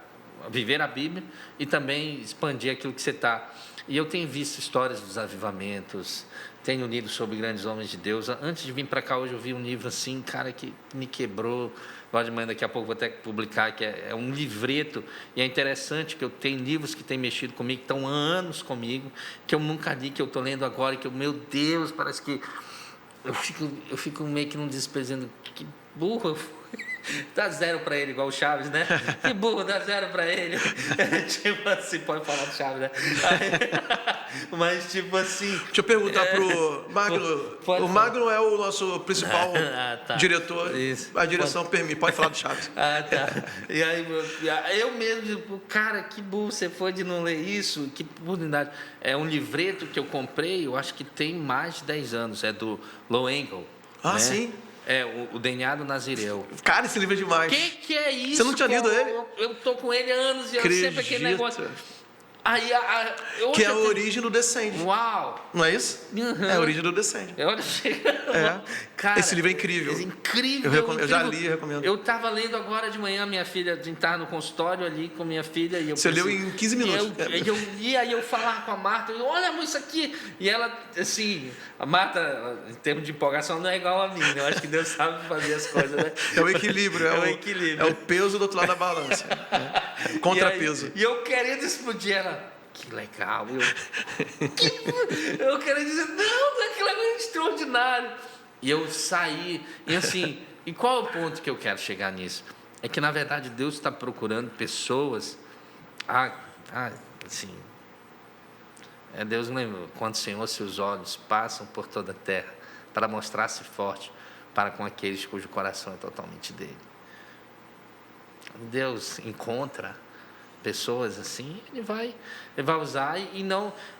viver a Bíblia e também expandir aquilo que você está. E eu tenho visto histórias dos avivamentos, tenho lido sobre grandes homens de Deus. Antes de vir para cá hoje eu vi um livro assim, cara, que me quebrou. Agora de manhã, daqui a pouco vou até publicar, que é um livreto, e é interessante que eu tenho livros que têm mexido comigo, que estão há anos comigo, que eu nunca li, que eu estou lendo agora, que meu Deus, parece que eu fico meio que num desespero, dizendo, que burro eu fui. Dá 0 para ele, igual o Chaves, né? Que burro, dá 0 para ele. Tipo assim, pode falar do Chaves, né? Mas tipo assim... Deixa eu perguntar pro Magno. O Magno é o nosso principal diretor. Isso. A direção permite. Pode falar do Chaves. Tá. E aí, eu mesmo, tipo, cara, que burro você foi de não ler isso. Que oportunidade. É um livreto que eu comprei, eu acho que tem mais de 10 anos. É do Low Angle. Ah, né? sim. É, o DNA do Nazireu. Cara, esse livro é demais. Que é isso? Você não tinha lido ele? Eu tô com ele há anos e eu sempre aquele negócio. Aí, que é a origem do Descende. Uau! Não é isso? Uhum. É a origem do Descende. Olha, cara, esse livro é incrível. Incrível. Eu já li e recomendo. Eu estava lendo agora de manhã, minha filha estava no consultório ali com minha filha. E você leu em 15 minutos. Eu li, aí eu falava com a Marta, olha, amor, isso aqui. E ela, assim, a Marta, em termos de empolgação, não é igual a mim. Eu acho que Deus sabe fazer as coisas, né? É o equilíbrio. É o equilíbrio. É o peso do outro lado da balança. Contrapeso. E eu querendo explodir ela. Que legal, eu quero dizer, não, aquilo é extraordinário. E eu saí, e assim, e qual é o ponto que eu quero chegar nisso? É que, na verdade, Deus está procurando pessoas, assim, Deus lembrou, quando o Senhor, seus olhos passam por toda a terra, para mostrar-se forte para com aqueles cujo coração é totalmente dele. Deus encontra pessoas assim, ele vai usar e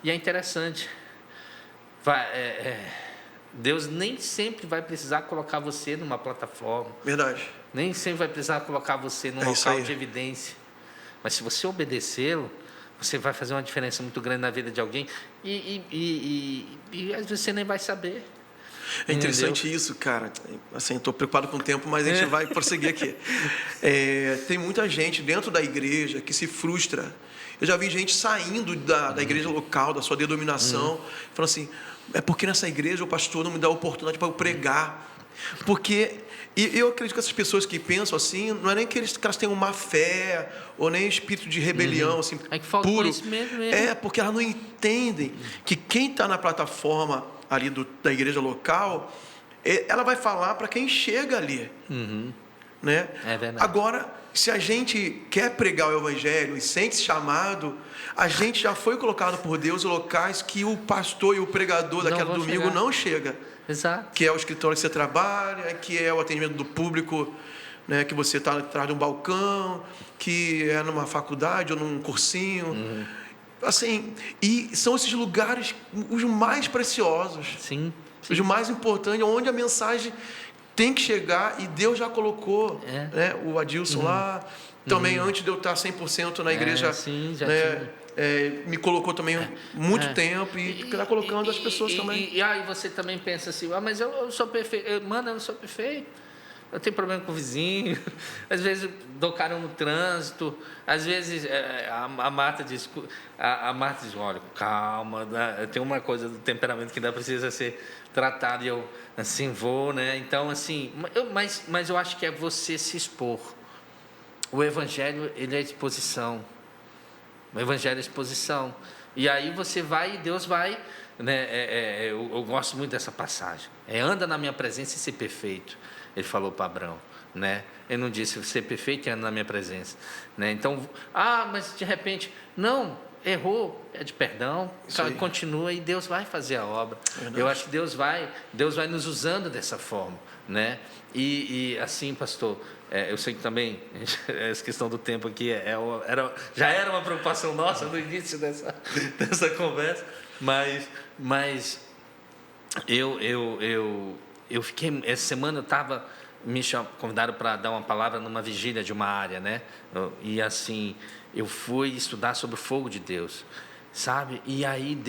é interessante. Deus nem sempre vai precisar colocar você numa plataforma. Verdade. Nem sempre vai precisar colocar você num local de evidência. Mas se você obedecê-lo, você vai fazer uma diferença muito grande na vida de alguém e às vezes você nem vai saber. É interessante isso, cara. Assim, estou preocupado com o tempo, mas a gente vai prosseguir aqui. Tem muita gente dentro da igreja que se frustra. Eu já vi gente saindo da igreja local, da sua denominação, falando assim, é porque nessa igreja o pastor não me dá a oportunidade para eu pregar. Porque, e eu acredito que essas pessoas que pensam assim, não é nem que elas tenham má fé, ou nem espírito de rebelião, assim, é que falta puro. Conhecimento mesmo. É, porque elas não entendem que quem está na plataforma ali da igreja local, ela vai falar para quem chega ali. Né? É verdade. Agora, se a gente quer pregar o evangelho e sente-se chamado, a gente já foi colocado por Deus em locais que o pastor e o pregador daquele domingo não chega. Exato. Que é o escritório que você trabalha, que é o atendimento do público, né, que você está atrás de um balcão, que é numa faculdade ou num cursinho. Assim, e são esses lugares os mais preciosos. Sim. Os mais importantes, onde a mensagem tem que chegar, e Deus já colocou, né, o Adilson lá, também antes de eu estar 100% na igreja, sim, já né, me colocou também muito tempo, e está colocando as pessoas também. E aí você também pensa assim, mas eu sou perfeito, mano, eu não sou perfeito. Eu tenho problema com o vizinho, às vezes dou cara no trânsito, às vezes a Marta diz, olha, calma, tem uma coisa do temperamento que ainda precisa ser tratada, e eu assim vou, né? Então, assim, mas eu acho que é você se expor. o Evangelho, ele é exposição. O Evangelho é exposição. E aí você vai e Deus vai, né? Eu gosto muito dessa passagem. Anda na minha presença e ser perfeito. Ele falou para Abraão, né? Ele não disse ser perfeito e anda na minha presença, né? Então, mas de repente, não, errou, pede perdão, continua e Deus vai fazer a obra. Eu acho que Deus vai nos usando dessa forma, né? E assim, pastor, eu sei que também essa questão do tempo aqui já era uma preocupação nossa no início dessa conversa, mas eu fiquei, essa semana eu estava convidaram para dar uma palavra numa vigília de uma área, né? E assim, eu fui estudar sobre o fogo de Deus, sabe? E aí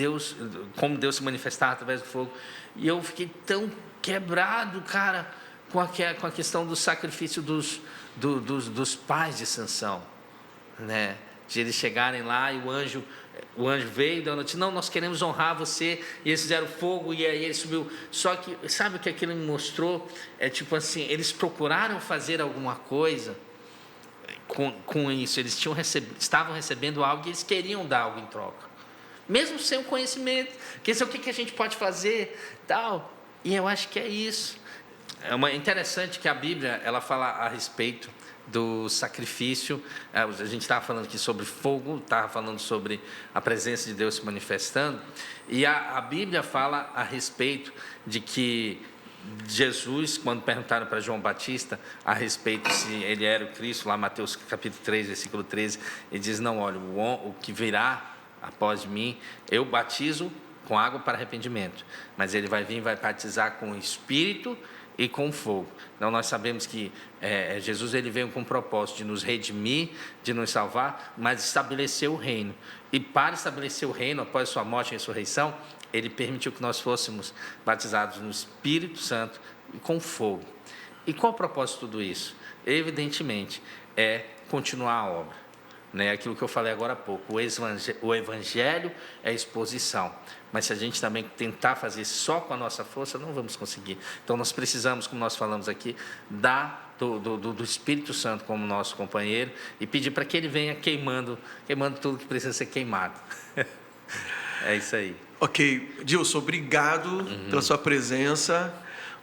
como Deus se manifestava através do fogo, e eu fiquei tão quebrado, cara, com a questão do sacrifício dos pais de Sansão, né? De eles chegarem lá e o anjo veio e deu a notícia, não, nós queremos honrar você, e eles fizeram fogo, e aí ele subiu. Só que, sabe o que aquilo me mostrou? É tipo assim, eles procuraram fazer alguma coisa com isso, eles estavam recebendo algo e eles queriam dar algo em troca, mesmo sem o conhecimento, quer dizer, o que a gente pode fazer, tal. E eu acho que é isso. É interessante que a Bíblia, ela fala a respeito do sacrifício. A gente estava falando aqui sobre fogo, estava falando sobre a presença de Deus se manifestando, e a Bíblia fala a respeito de que Jesus, quando perguntaram para João Batista a respeito se ele era o Cristo, lá Mateus capítulo 3, versículo 13, ele diz, não, olha, o que virá após mim, eu batizo com água para arrependimento, mas ele vai vir e vai batizar com o Espírito e com fogo. Então nós sabemos que Jesus, ele veio com o propósito de nos redimir, de nos salvar, mas estabelecer o reino. E para estabelecer o reino, após sua morte e ressurreição, ele permitiu que nós fôssemos batizados no Espírito Santo e com fogo. E qual o propósito de tudo isso? Evidentemente, é continuar a obra, né? Aquilo que eu falei agora há pouco, o Evangelho é exposição, mas se a gente também tentar fazer só com a nossa força, não vamos conseguir. Então nós precisamos, como nós falamos aqui, do Espírito Santo como nosso companheiro e pedir para que ele venha queimando tudo que precisa ser queimado. É isso aí. Ok, Dilson, obrigado pela sua presença.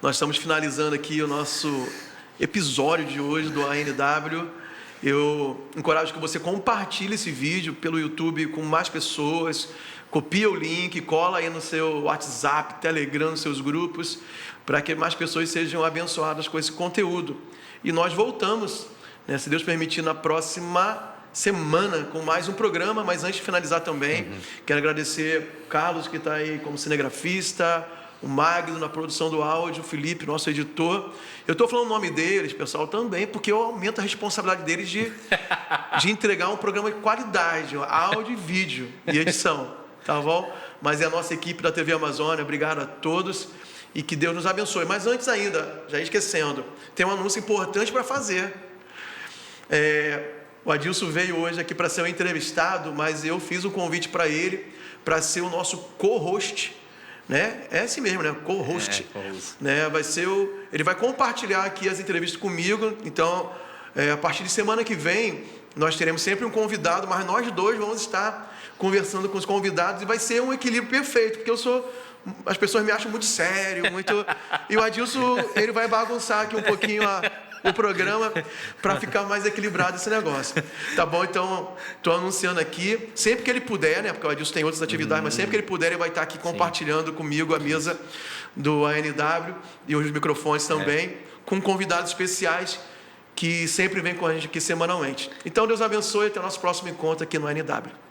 Nós estamos finalizando aqui o nosso episódio de hoje do ANW. Eu encorajo que você compartilhe esse vídeo pelo YouTube com mais pessoas, copia o link, cola aí no seu WhatsApp, Telegram, nos seus grupos, para que mais pessoas sejam abençoadas com esse conteúdo. E nós voltamos, né, se Deus permitir, na próxima semana com mais um programa, mas antes de finalizar também, quero agradecer o Carlos, que está aí como cinegrafista, o Magno na produção do áudio, o Felipe, nosso editor. Eu estou falando o nome deles, pessoal, também, porque eu aumento a responsabilidade deles de entregar um programa de qualidade, áudio e vídeo e edição, tá bom? Mas é a nossa equipe da TV Amazônia, obrigado a todos e que Deus nos abençoe. Mas antes ainda, já esquecendo, tem um anúncio importante para fazer. O Adilson veio hoje aqui para ser um entrevistado, mas eu fiz um convite para ele, para ser o nosso co-host, né? É assim mesmo, né? Co-host. Né? Ele vai compartilhar aqui as entrevistas comigo, então, a partir de semana que vem, nós teremos sempre um convidado, mas nós dois vamos estar conversando com os convidados e vai ser um equilíbrio perfeito, porque as pessoas me acham muito sério, e o Adilson, ele vai bagunçar aqui um pouquinho o programa para ficar mais equilibrado esse negócio, tá bom? Então, estou anunciando aqui, sempre que ele puder, né? Porque o Adilson tem outras atividades, mas sempre que ele puder, ele vai estar aqui compartilhando comigo a mesa do ANW e os microfones também, com convidados especiais que sempre vêm com a gente aqui semanalmente. Então, Deus abençoe, até o nosso próximo encontro aqui no ANW.